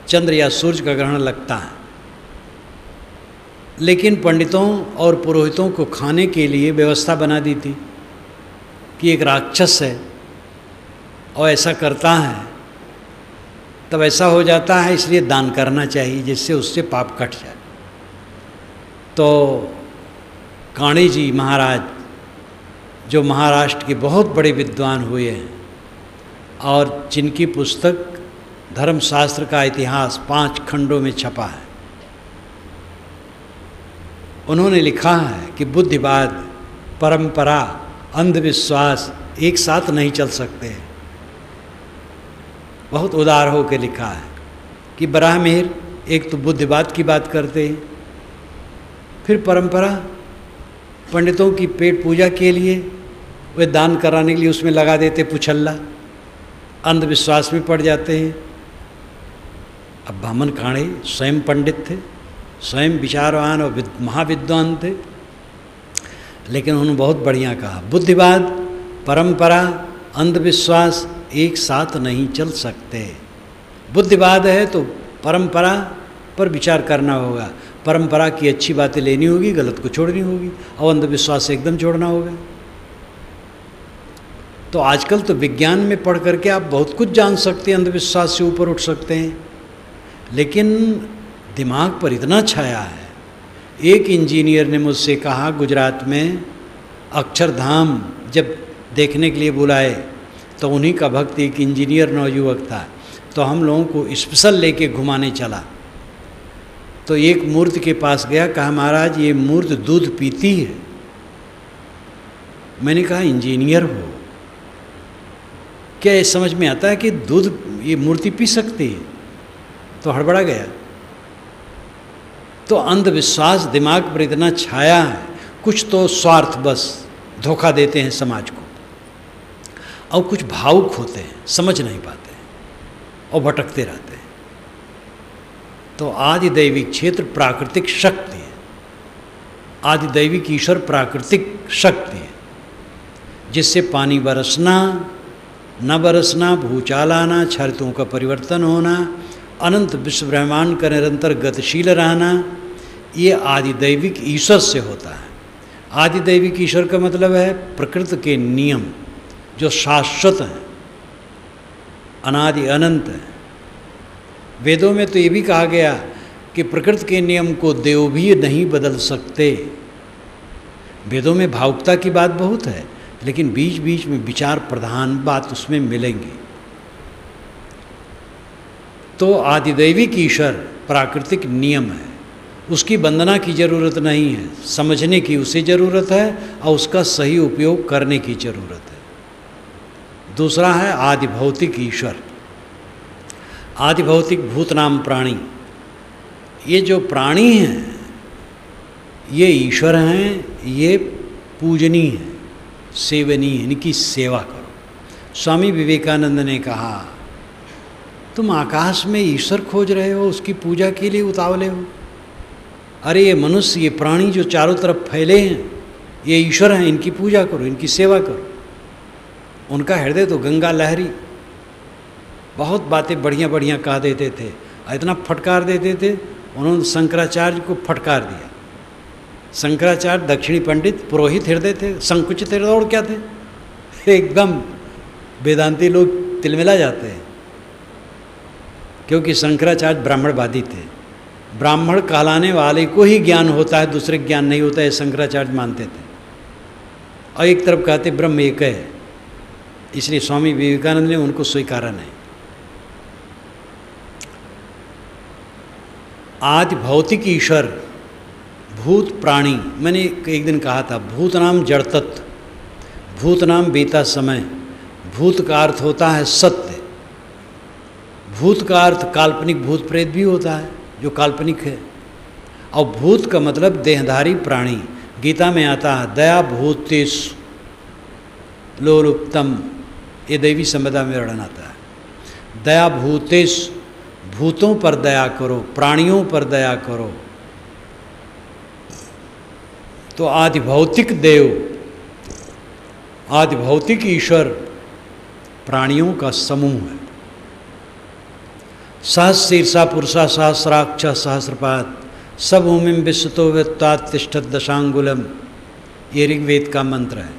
चंद्र या सूरज का ग्रहण लगता है। लेकिन पंडितों और पुरोहितों को खाने के लिए व्यवस्था बना दी थी कि एक राक्षस है और ऐसा करता है, तब ऐसा हो जाता है, इसलिए दान करना चाहिए जिससे उससे पाप कट जाए। तो काणे जी महाराज, जो महाराष्ट्र के बहुत बड़े विद्वान हुए हैं और जिनकी पुस्तक धर्मशास्त्र का इतिहास 5 खंडों में छपा है, उन्होंने लिखा है कि बुद्धिवाद, परंपरा, अंधविश्वास एक साथ नहीं चल सकते। बहुत उदार होकर लिखा है कि बराह मिहिर एक तो बुद्धिवाद की बात करते हैं, फिर परंपरा, पंडितों की पेट पूजा के लिए वे दान कराने के लिए उसमें लगा देते पुछल्ला, अंधविश्वास में पड़ जाते हैं। अब बामन काणे स्वयं पंडित थे, स्वयं विचारवान और महाविद्वान थे, लेकिन उन्होंने बहुत बढ़िया कहा, बुद्धिवाद, परंपरा, अंधविश्वास एक साथ नहीं चल सकते। बुद्धिवाद है तो परंपरा पर विचार करना होगा, परंपरा की अच्छी बातें लेनी होगी, गलत को छोड़नी होगी, और अंधविश्वास एकदम छोड़ना होगा। तो आजकल तो विज्ञान में पढ़ करके आप बहुत कुछ जान सकते हैं, अंधविश्वास से ऊपर उठ सकते हैं, लेकिन दिमाग पर इतना छाया है। एक इंजीनियर ने मुझसे कहा, गुजरात में अक्षरधाम जब देखने के लिए बुलाए तो उन्हीं का भक्त एक इंजीनियर नौयुवक था, तो हम लोगों को स्पेशल लेके घुमाने चला। तो एक मूर्ति के पास गया, कहा महाराज ये मूर्ति दूध पीती है। मैंने कहा इंजीनियर हो, क्या ये समझ में आता है कि दूध ये मूर्ति पी सकती है? तो हड़बड़ा गया। तो अंधविश्वास दिमाग पर इतना छाया है, कुछ तो स्वार्थ बस धोखा देते हैं समाज को, और कुछ भावुक होते हैं, समझ नहीं पाते और भटकते रहते हैं। तो आदि दैविक क्षेत्र प्राकृतिक शक्ति है, आदि दैविक ईश्वर प्राकृतिक शक्ति है, जिससे पानी बरसना, न बरसना, भूचाल आना, छरितों का परिवर्तन होना, अनंत विश्व ब्रह्मांड का निरंतर गतिशील रहना, ये आदि दैविक ईश्वर से होता है। आदि दैविक ईश्वर का मतलब है प्रकृति के नियम जो शाश्वत हैं, अनादि अनंत हैं। वेदों में तो ये भी कहा गया कि प्रकृति के नियम को देव भी नहीं बदल सकते। वेदों में भावुकता की बात बहुत है, लेकिन बीच बीच में विचार प्रधान बात उसमें मिलेंगी। तो आदिदैविक ईश्वर प्राकृतिक नियम है, उसकी वंदना की जरूरत नहीं है, समझने की उसे ज़रूरत है और उसका सही उपयोग करने की ज़रूरत है। दूसरा है आदि भौतिक ईश्वर। आदि भौतिक भूत नाम प्राणी, ये जो प्राणी हैं ये ईश्वर हैं, ये पूजनीय हैं, सेवनीय, इनकी सेवा करो। स्वामी विवेकानंद ने कहा, तुम आकाश में ईश्वर खोज रहे हो, उसकी पूजा के लिए उतावले हो। अरे ये मनुष्य, ये प्राणी जो चारों तरफ फैले हैं, ये ईश्वर हैं, इनकी पूजा करो, इनकी सेवा करो। उनका हृदय तो गंगा लहरी, बहुत बातें बढ़िया बढ़िया कह देते थे, इतना फटकार देते थे, उन्होंने शंकराचार्य को फटकार दिया। शंकराचार्य दक्षिणी पंडित, पुरोहित हृदय थे, संकुचित हृदय, और क्या थे, एकदम वेदांती लोग तिलमिला जाते हैं, क्योंकि शंकराचार्य ब्राह्मणवादी थे। ब्राह्मण कहलाने वाले को ही ज्ञान होता है, दूसरे ज्ञान नहीं होता है, शंकराचार्य मानते थे। और एक तरफ कहते ब्रह्म एक है, इसलिए स्वामी विवेकानंद ने उनको स्वीकारा नहीं। आदि भौतिक ईश्वर, भूत प्राणी, मैंने एक दिन कहा था, भूत नाम जड़ तत्व, भूत नाम बीता समय, भूत का अर्थ होता है सत्य, भूत का अर्थ काल्पनिक भूत प्रेत भी होता है जो काल्पनिक है, और भूत का मतलब देहधारी प्राणी। गीता में आता है दया भूतेश लोलुप्तम, ये दैवी संपदा में वर्णन आता है। दया भूतेश, भूतों पर दया करो, प्राणियों पर दया करो। तो आदि भौतिक देव, आदि भौतिक ईश्वर प्राणियों का समूह है। सहस्रीर्षा पुरुषा सहस्राक्ष सहस्रपाद सब भूमिम विश्वतो व्यत्तातिष्ठत दशांगुलम, ये ऋग्वेद का मंत्र है।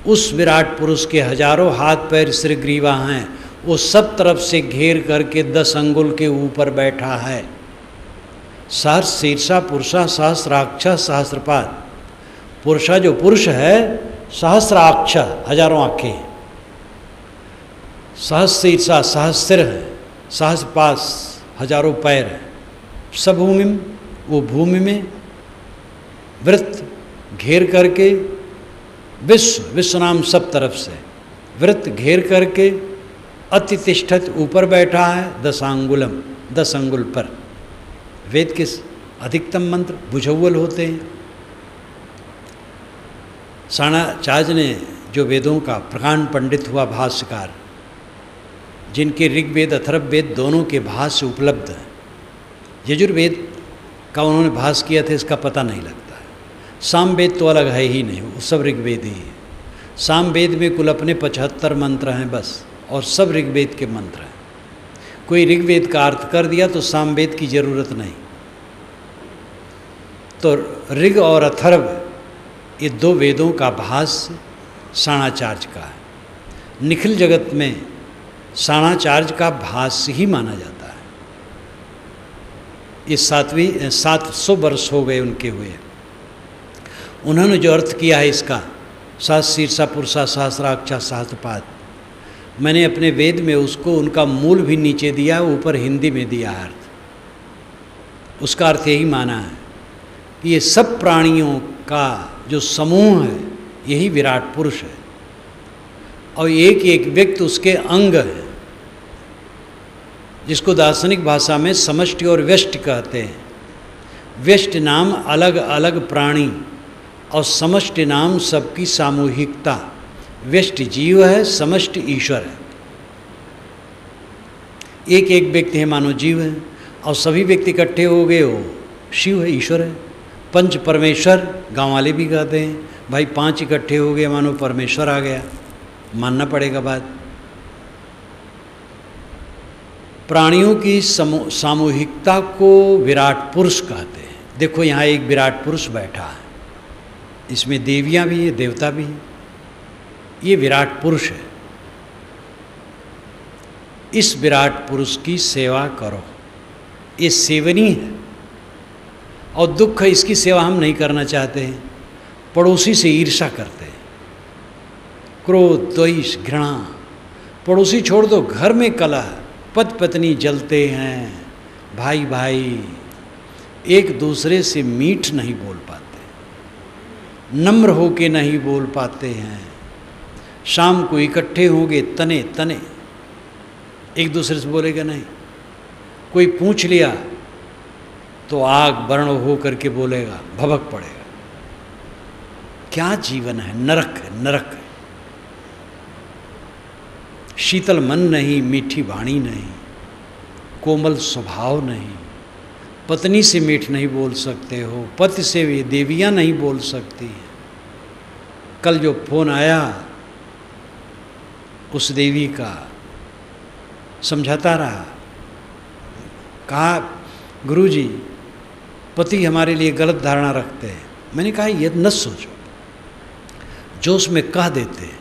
उस विराट पुरुष के हजारों हाथ पैर सिर ग्रीवा हैं, वो सब तरफ से घेर करके 10 अंगुल के ऊपर बैठा है। सहस्रीर्षा पुरुषा सहस्राक्ष सहस्रपाद, पुरुषा जो पुरुष है सहस्राक्ष, हजारों आँखें हैं, सहस्रीर्षा सहस्र है, सहस्रपास हजारों पैर है, सभूमि वो भूमि में, वृत्त घेर करके, विश्व विश्व नाम सब तरफ से, वृत्त घेर करके, अतितिष्ठत ऊपर बैठा है, दशांगुलम 10 अंगुल पर। वेद के अधिकतम मंत्र भुजौल होते हैं। साणाचार्य ने जो वेदों का प्रकांड पंडित हुआ भाष्यकार, जिनके ऋग्वेद अथर्ववेद दोनों के भाष्य उपलब्ध हैं, यजुर्वेद का उन्होंने भाष्य किया था इसका पता नहीं लगता है। सामवेद तो अलग है ही नहीं, वो सब ऋग्वेद ही है। सामवेद में कुल अपने 75 मंत्र हैं बस, और सब ऋग्वेद के मंत्र हैं। कोई ऋग्वेद का अर्थ कर दिया तो सामवेद की जरूरत नहीं। तो ऋग और अथर्व ये 2 वेदों का भाष्य साणाचार्य का है। निखिल जगत में साणाचार्य का भाष्य ही माना जाता है। ये 700 वर्ष हो गए उनके हुए। उन्होंने जो अर्थ किया है इसका, सहस्रीर्षा पुरुषा सहस्राक्षा सहस्रपाद, मैंने अपने वेद में उसको उनका मूल भी नीचे दिया, ऊपर हिंदी में दिया अर्थ। उसका अर्थ यही माना है कि ये सब प्राणियों का जो समूह है यही विराट पुरुष है, और एक एक व्यक्ति उसके अंग है, जिसको दार्शनिक भाषा में समष्टि और व्यष्टि कहते हैं। व्यष्टि नाम अलग अलग प्राणी और समष्टि नाम सबकी सामूहिकता। व्यष्टि जीव है, समष्टि ईश्वर है। एक एक व्यक्ति है मानो जीव है, और सभी व्यक्ति इकट्ठे हो गए हो शिव है, ईश्वर है। पंच परमेश्वर गाँव वाले भी कहते हैं, भाई 5 इकट्ठे हो गए मानो परमेश्वर आ गया, मानना पड़ेगा बात। प्राणियों की सामूहिकता को विराट पुरुष कहते हैं। देखो यहाँ एक विराट पुरुष बैठा है, इसमें देवियाँ भी हैं, देवता भी हैं। ये विराट पुरुष है। इस विराट पुरुष की सेवा करो, ये सेवनीय है। और दुख है इसकी सेवा हम नहीं करना चाहते हैं, पड़ोसी से ईर्ष्या करते हैं, क्रोध द्वेष घृणा। पड़ोसी छोड़ दो, घर में कलह, पति पत्नी जलते हैं, भाई भाई एक दूसरे से मीठ नहीं बोल पाते, नम्र होके नहीं बोल पाते हैं। शाम को इकट्ठे होंगे तने तने, एक दूसरे से बोलेगा नहीं। कोई पूछ लिया तो आग वर्ण हो करके बोलेगा, भभक पड़ेगा। क्या जीवन है, नरक है, नरक है। शीतल मन नहीं, मीठी वाणी नहीं, कोमल स्वभाव नहीं, पत्नी से मीठ नहीं बोल सकते हो, पति से भी देवियाँ नहीं बोल सकती हैं। कल जो फोन आया उस देवी का, समझाता रहा, कहा गुरुजी पति हमारे लिए गलत धारणा रखते हैं। मैंने कहा ये न सोचो, जो उसमें कह देते हैं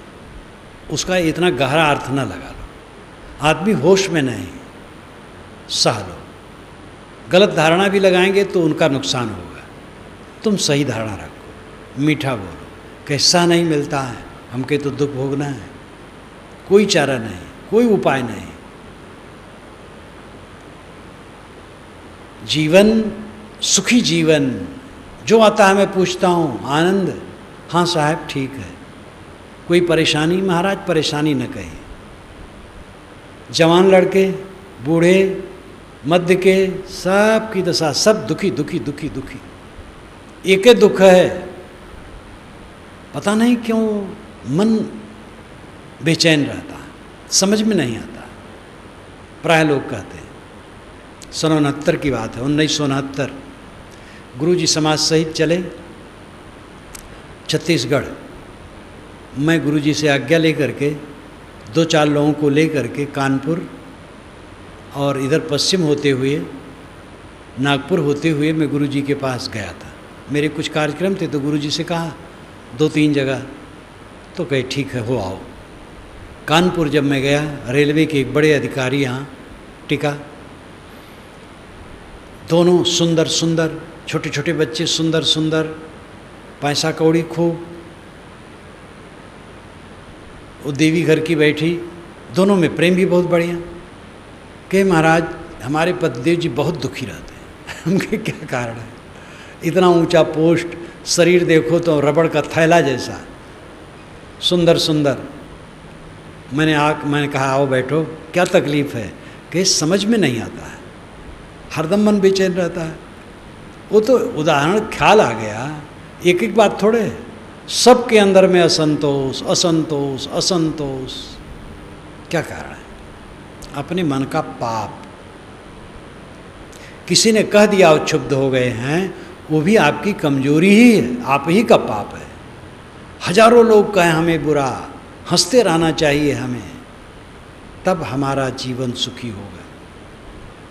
उसका इतना गहरा अर्थ न लगा लो। आदमी होश में नहीं, सह लो। गलत धारणा भी लगाएंगे तो उनका नुकसान होगा। तुम सही धारणा रखो, मीठा बोलो, कैसा नहीं मिलता है, हमके तो दुख भोगना है, कोई चारा नहीं, कोई उपाय नहीं। जीवन सुखी जीवन जो आता है मैं पूछता हूँ, आनंद, हाँ साहब ठीक है। कोई परेशानी, महाराज परेशानी न कहे। जवान लड़के, बूढ़े, मध्य के, सब की दशा, सब दुखी दुखी दुखी दुखी। एक ही दुख है, पता नहीं क्यों मन बेचैन रहता है, समझ में नहीं आता। प्राय लोग कहते हैं, 1969 की बात है, 1969 गुरुजी समाज सहित चले छत्तीसगढ़। मैं गुरुजी से आज्ञा लेकर के 2-4 लोगों को लेकर के कानपुर और इधर पश्चिम होते हुए नागपुर होते हुए मैं गुरुजी के पास गया था। मेरे कुछ कार्यक्रम थे तो गुरुजी से कहा 2-3 जगह, तो कहे ठीक है हो आओ। कानपुर जब मैं गया, रेलवे के एक बड़े अधिकारी यहाँ टिका, दोनों सुंदर सुंदर, छोटे छोटे बच्चे सुंदर सुंदर, पैसा कौड़ी खूब, वो देवी घर की बैठी, दोनों में प्रेम भी बहुत बढ़िया। कि महाराज हमारे पतिदेव जी बहुत दुखी रहते हैं। उनके क्या कारण है? इतना ऊंचा पोस्ट, शरीर देखो तो रबड़ का थैला जैसा, सुंदर सुंदर। मैंने कहा आओ बैठो, क्या तकलीफ़ है? कि समझ में नहीं आता है, हरदम मन बेचैन रहता है। वो तो उदाहरण ख्याल आ गया, एक एक बात थोड़े, सबके अंदर में असंतोष असंतोष असंतोष। क्या कारण है? अपने मन का पाप। किसी ने कह दिया और क्षुब्ध हो गए हैं, वो भी आपकी कमजोरी ही है, आप ही का पाप है। हजारों लोग कहें हमें बुरा, हंसते रहना चाहिए हमें, तब हमारा जीवन सुखी होगा।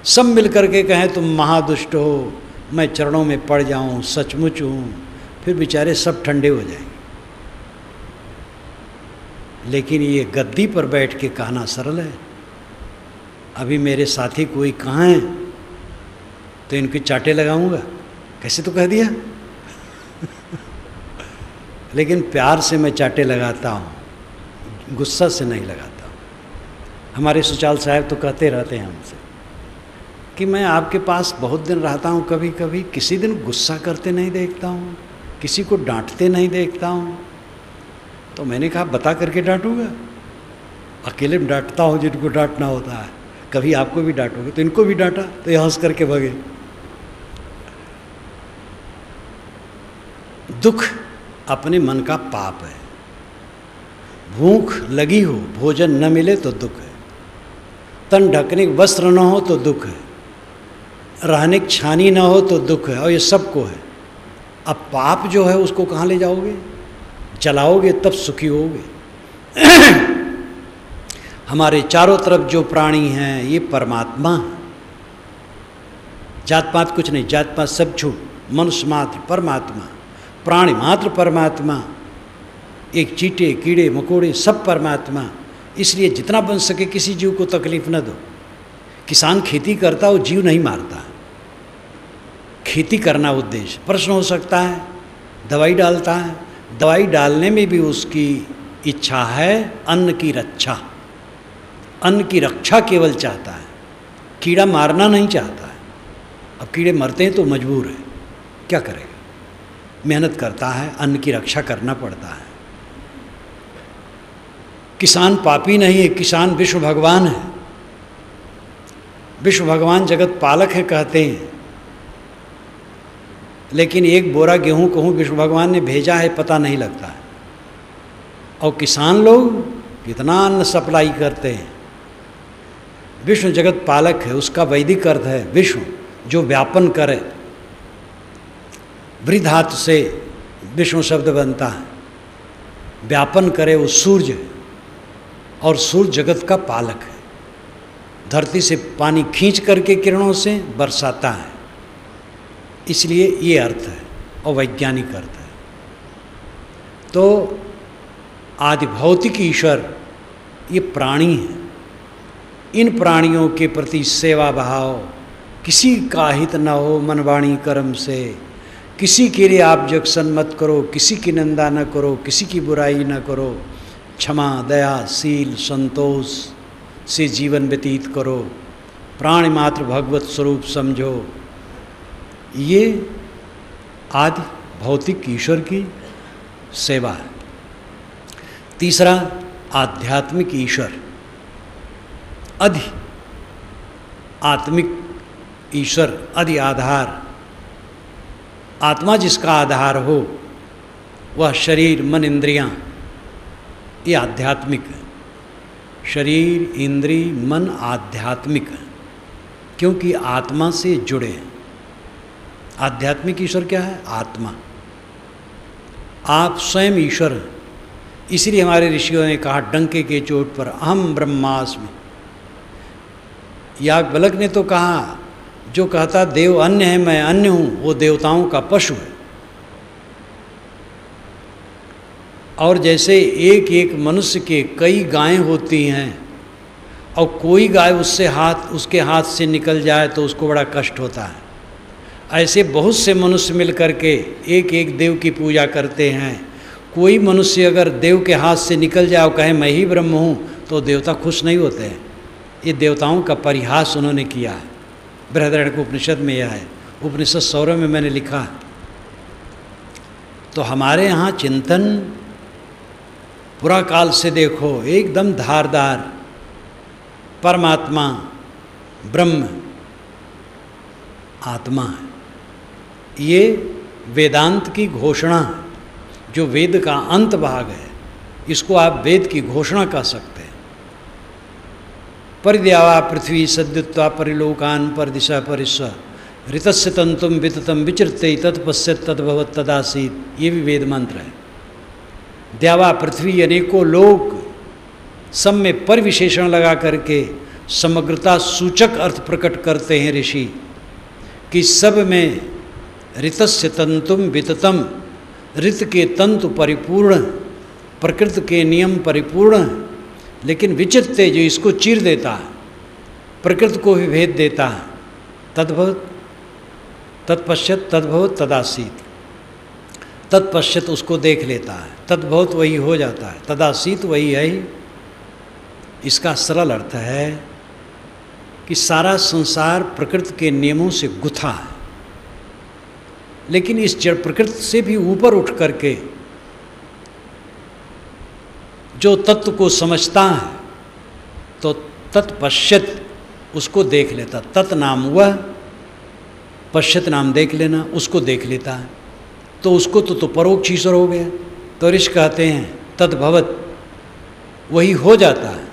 सब मिलकर के कहें तुम महादुष्ट हो, मैं चरणों में पड़ जाऊं, सचमुच हूँ, फिर बेचारे सब ठंडे हो जाएंगे। लेकिन ये गद्दी पर बैठ के कहना सरल है। अभी मेरे साथी कोई कहाँ हैं तो इनके चाटे लगाऊंगा, कैसे तो कह दिया। लेकिन प्यार से मैं चाटे लगाता हूँ, गुस्सा से नहीं लगाता हूँ। हमारे सुचाल साहब तो कहते रहते हैं हमसे कि मैं आपके पास बहुत दिन रहता हूँ, कभी कभी किसी दिन गुस्सा करते नहीं देखता हूँ, किसी को डांटते नहीं देखता हूँ। तो मैंने कहा बता करके डांटूंगा, अकेले में डांटता हूँ जिनको डांटना होता है, कभी आपको भी डांटोगे। तो इनको भी डांटा तो ये हंस करके भगे। दुख अपने मन का पाप है। भूख लगी हो, भोजन न मिले तो दुख है, तन ढकने के वस्त्र न हो तो दुख है, रहने की छानी न हो तो दुख है, और ये सबको है। अब पाप जो है उसको कहाँ ले जाओगे? चलाओगे तब सुखी होगे। हमारे चारों तरफ जो प्राणी हैं ये परमात्मा है। जात पात कुछ नहीं, जात पात सब झूठ, मनुष्य मात्र परमात्मा, प्राणी मात्र परमात्मा, एक चींटे कीड़े मकोड़े सब परमात्मा। इसलिए जितना बन सके किसी जीव को तकलीफ न दो। किसान खेती करता, वो जीव नहीं मारता, खेती करना उद्देश्य। प्रश्न हो सकता है दवाई डालता है, दवाई डालने में भी उसकी इच्छा है अन्न की रक्षा, अन्न की रक्षा केवल चाहता है, कीड़ा मारना नहीं चाहता है। अब कीड़े मरते हैं तो मजबूर है, क्या करेगा, मेहनत करता है, अन्न की रक्षा करना पड़ता है। किसान पापी नहीं है, किसान विश्व भगवान है, विश्व भगवान जगत पालक है कहते हैं। लेकिन एक बोरा गेहूं कहूँ विश्व भगवान ने भेजा है पता नहीं लगता है। और किसान लोग कितना अन्न सप्लाई करते हैं। विश्व जगत पालक है, उसका वैदिक अर्थ है विश्व, जो व्यापन करे। वृद्धातु से विष्णु शब्द बनता है, व्यापन करे वो सूर्य है, और सूर्य जगत का पालक है। धरती से पानी खींच करके किरणों से बरसाता है, इसलिए ये अर्थ है और वैज्ञानिक अर्थ है। तो आदि भौतिक ईश्वर ये प्राणी है। इन प्राणियों के प्रति सेवा भाव, किसी का हित न हो मन वाणी कर्म से, किसी के लिए ऑब्जेक्शन मत करो, किसी की निंदा न करो, किसी की बुराई न करो, क्षमा दया शील संतोष से जीवन व्यतीत करो, प्राण मात्र भगवत स्वरूप समझो। ये आदि भौतिक ईश्वर की सेवा है। तीसरा आध्यात्मिक ईश्वर, अधि आत्मिक ईश्वर, अधि आधार। आत्मा जिसका आधार हो वह शरीर मन इंद्रियां, ये आध्यात्मिक है। शरीर इंद्री मन आध्यात्मिक है, क्योंकि आत्मा से जुड़े हैं। आध्यात्मिक ईश्वर क्या है? आत्मा। आप स्वयं ईश्वर हैं। इसलिए हमारे ऋषियों ने कहा डंके के चोट पर अहम ब्रह्मास्मि। याज्ञवल्क्य ने तो कहा जो कहता देव अन्य है मैं अन्य हूँ, वो देवताओं का पशु है। और जैसे एक एक मनुष्य के कई गायें होती हैं और कोई गाय उसके हाथ से निकल जाए तो उसको बड़ा कष्ट होता है, ऐसे बहुत से मनुष्य मिल करके एक एक देव की पूजा करते हैं। कोई मनुष्य अगर देव के हाथ से निकल जाए और कहे मैं ही ब्रह्म हूँ तो देवता खुश नहीं होते हैं। ये देवताओं का परिहास उन्होंने किया है। बृहदारण्यक उपनिषद में यह है, उपनिषद 16 में मैंने लिखा। तो हमारे यहाँ चिंतन पूरा काल से देखो एकदम धारदार, परमात्मा ब्रह्म आत्मा है। ये वेदांत की घोषणा है, जो वेद का अंत भाग है। इसको आप वेद की घोषणा कह सकते हैं। परिद्यावा पृथ्वी सद्युत्वा परिलोकान परदिशा परिस्व ऋतस्य तंतुम विततम विचरते तत्पश्यत तद्भवत तदासीत। ये भी वेद मंत्र है। द्यावा पृथ्वी अनेकों लोक, सब में परिविशेषण लगा करके समग्रता सूचक अर्थ प्रकट करते हैं ऋषि कि सब में ऋतस्य तंतुम विततम, ऋत के तंतु परिपूर्ण, प्रकृति के नियम परिपूर्ण, लेकिन विचित्रते जो इसको चीर देता है, प्रकृति को भी भेद देता है। तद्भवत तत्पश्यत तद्भवत तदासीत, तत्पश्यत उसको देख लेता है, तद्भवत वही हो जाता है, तदासीत वही है ही। इसका सरल अर्थ है कि सारा संसार प्रकृति के नियमों से गुथा है, लेकिन इस जड़ प्रकृति से भी ऊपर उठ करके जो तत्व को समझता है तो तत्पश्यत उसको देख लेता। तत् नाम हुआ, पश्यत नाम देख लेना, उसको देख लेता है। तो उसको तो परोक्ष ईश्वर हो गया। तो ऋषि कहते हैं तद्भवत, वही हो जाता है।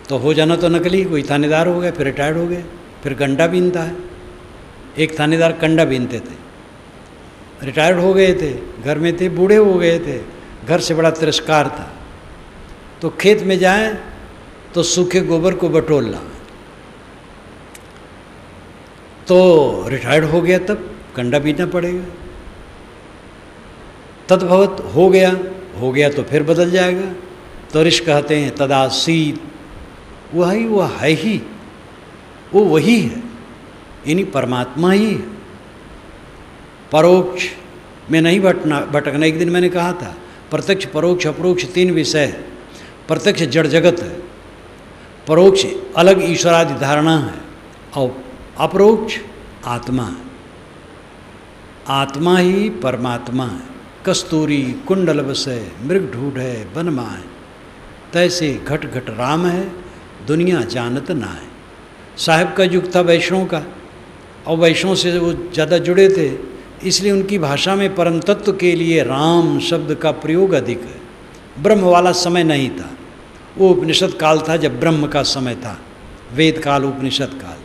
तो हो जाना तो नकली, कोई थानेदार हो गया, फिर रिटायर्ड हो गया, फिर कंडा बीनता है। एक थानेदार कंडा बीनते थे, रिटायर्ड हो गए थे, घर में थे, बूढ़े हो गए थे, घर से बड़ा तिरस्कार था। तो खेत में जाए तो सूखे गोबर को बटोरना, तो रिटायर्ड हो गया, तब कंडा बीनना पड़ेगा। तद्भवत हो गया तो फिर बदल जाएगा। तो ऋषि कहते हैं तदासीत, वह है ही, वो वही है, यानी परमात्मा ही है। परोक्ष में नहीं भटकना। एक दिन मैंने कहा था प्रत्यक्ष परोक्ष अपरोक्ष तीन विषय। प्रत्यक्ष जड़ जगत है, परोक्ष अलग ईश्वरादि धारणा है, और अपरोक्ष आत्मा है। आत्मा ही परमात्मा है। कस्तूरी कुंडल बसै मृग ढूढ़ है वन माय, तैसे घट घट राम है दुनिया जानत ना है। साहिब का युग था वैष्णव का, और वैष्णव से वो ज़्यादा जुड़े थे, इसलिए उनकी भाषा में परम तत्व के लिए राम शब्द का प्रयोग अधिक है। ब्रह्म वाला समय नहीं था, वो उपनिषद काल था जब ब्रह्म का समय था, वेद काल उपनिषद काल।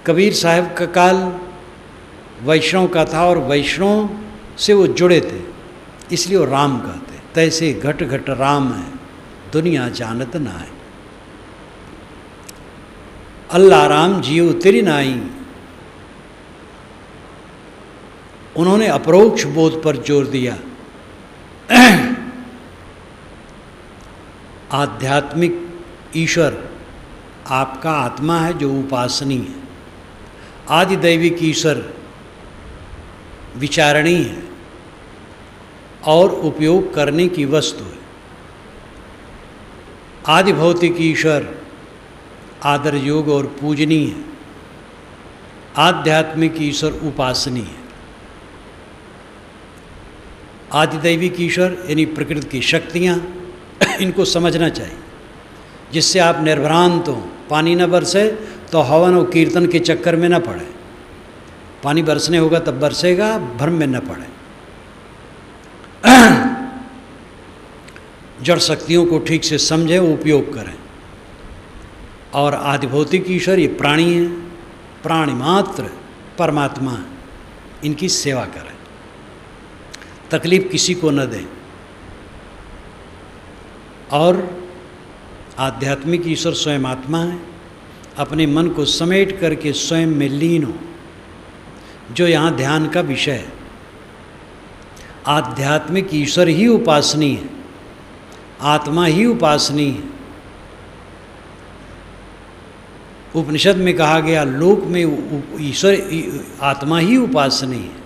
कबीर साहब का काल वैष्णव का था, और वैष्णव से वो जुड़े थे, इसलिए वो राम कहते। तैसे घट घट राम है दुनिया जानत ना है। अल्लाह राम जियो तेरी नाई, उन्होंने अपरोक्ष बोध पर जोर दिया। आध्यात्मिक ईश्वर आपका आत्मा है जो उपासनीय है। आदि दैविक ईश्वर विचारणीय है और उपयोग करने की वस्तु है। आदि भौतिक ईश्वर आदर योग और पूजनीय है। आध्यात्मिक ईश्वर उपासनीय है। आदिदैविक ईश्वर यानी प्रकृति की शक्तियाँ, इनको समझना चाहिए, जिससे आप निर्भ्रांत हों। पानी न बरसे तो हवन और कीर्तन के चक्कर में न पड़े। पानी बरसने होगा तब बरसेगा, भ्रम में न पड़े। जड़ शक्तियों को ठीक से समझें, उपयोग करें। और आदिभौतिक ईश्वर ये प्राणी है, प्राणी मात्र परमात्मा है, इनकी सेवा करें, तकलीफ किसी को न दें। और आध्यात्मिक ईश्वर स्वयं आत्मा है, अपने मन को समेट करके स्वयं में लीन हो, जो यहाँ ध्यान का विषय है। आध्यात्मिक ईश्वर ही उपासनीय है, आत्मा ही उपासनीय है। उपनिषद में कहा गया लोक में ईश्वर आत्मा ही उपासनीय है।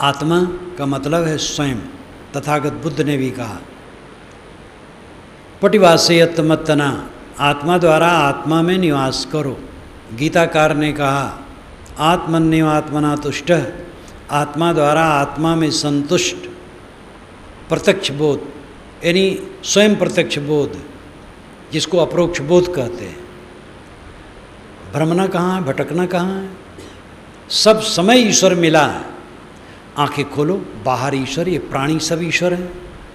आत्मा का मतलब है स्वयं। तथागत बुद्ध ने भी कहा पटिवासेयत मत्तना, आत्मा द्वारा आत्मा में निवास करो। गीताकार ने कहा आत्मन्यवात्मना तुष्ट, आत्मा द्वारा आत्मा में संतुष्ट। प्रत्यक्ष बोध यानी स्वयं प्रत्यक्ष बोध, जिसको अप्रोक्ष बोध कहते हैं। भ्रमना कहाँ है, भटकना कहाँ है? सब समय ईश्वर मिला है। आंखें खोलो, बाहर ईश्वर, ये प्राणी सब ईश्वर हैं।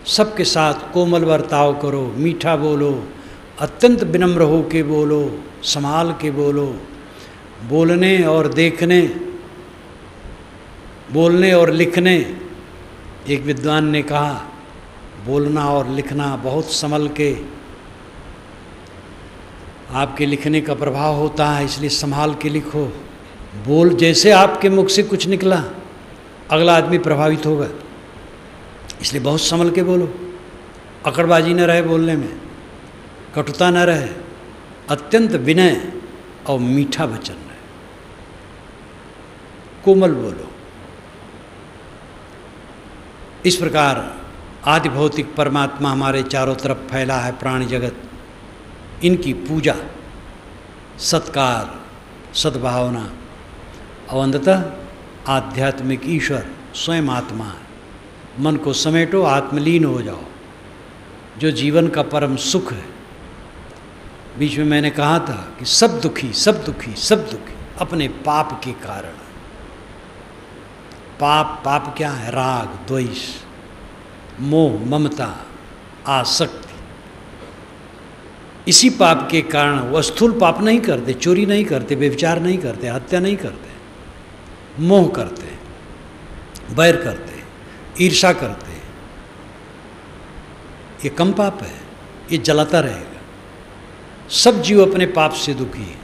सबके साथ कोमल बर्ताव करो, मीठा बोलो, अत्यंत विनम्र हो के बोलो, संभाल के बोलो। बोलने और देखने, बोलने और लिखने, एक विद्वान ने कहा बोलना और लिखना बहुत संभल के, आपके लिखने का प्रभाव होता है, इसलिए संभाल के लिखो। बोल जैसे आपके मुख से कुछ निकला अगला आदमी प्रभावित होगा, इसलिए बहुत संभल के बोलो। अकड़बाजी न रहे बोलने में, कटुता न रहे, अत्यंत विनय और मीठा वचन रहे, कोमल बोलो। इस प्रकार आदि भौतिक परमात्मा हमारे चारों तरफ फैला है, प्राणी जगत। इनकी पूजा, सत्कार, सद्भावना और अंततः आध्यात्मिक ईश्वर स्वयं आत्मा है। मन को समेटो, आत्मलीन हो जाओ, जो जीवन का परम सुख है। बीच में मैंने कहा था कि सब दुखी सब दुखी सब दुखी अपने पाप के कारण। पाप क्या है? राग, द्वेष, मोह, ममता, आसक्ति। इसी पाप के कारण वो स्थूल पाप नहीं करते, चोरी नहीं करते, व्यभिचार नहीं करते, हत्या नहीं करते, मोह करते, बैर करते, ईर्षा करते। ये कम पाप है, ये जलाता रहेगा। सब जीव अपने पाप से दुखी है।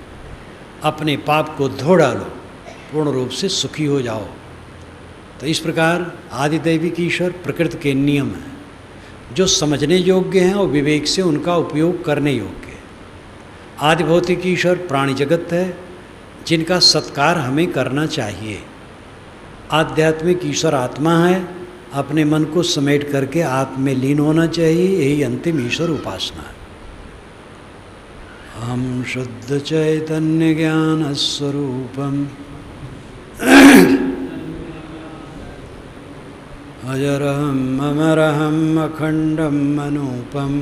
अपने पाप को धो डालो, पूर्ण रूप से सुखी हो जाओ। तो इस प्रकार आदिदैविक ईश्वर प्रकृति के नियम हैं, जो समझने योग्य हैं और विवेक से उनका उपयोग करने योग्य है। आदि भौतिक ईश्वर प्राणी जगत है, जिनका सत्कार हमें करना चाहिए। आध्यात्मिक ईश्वर आत्मा है, अपने मन को समेट करके आत्म में लीन होना चाहिए। यही अंतिम ईश्वर उपासना है। हम शुद्ध चैतन्य ज्ञान स्वरूपम अजरहम अमरहम अखंडम अनूपम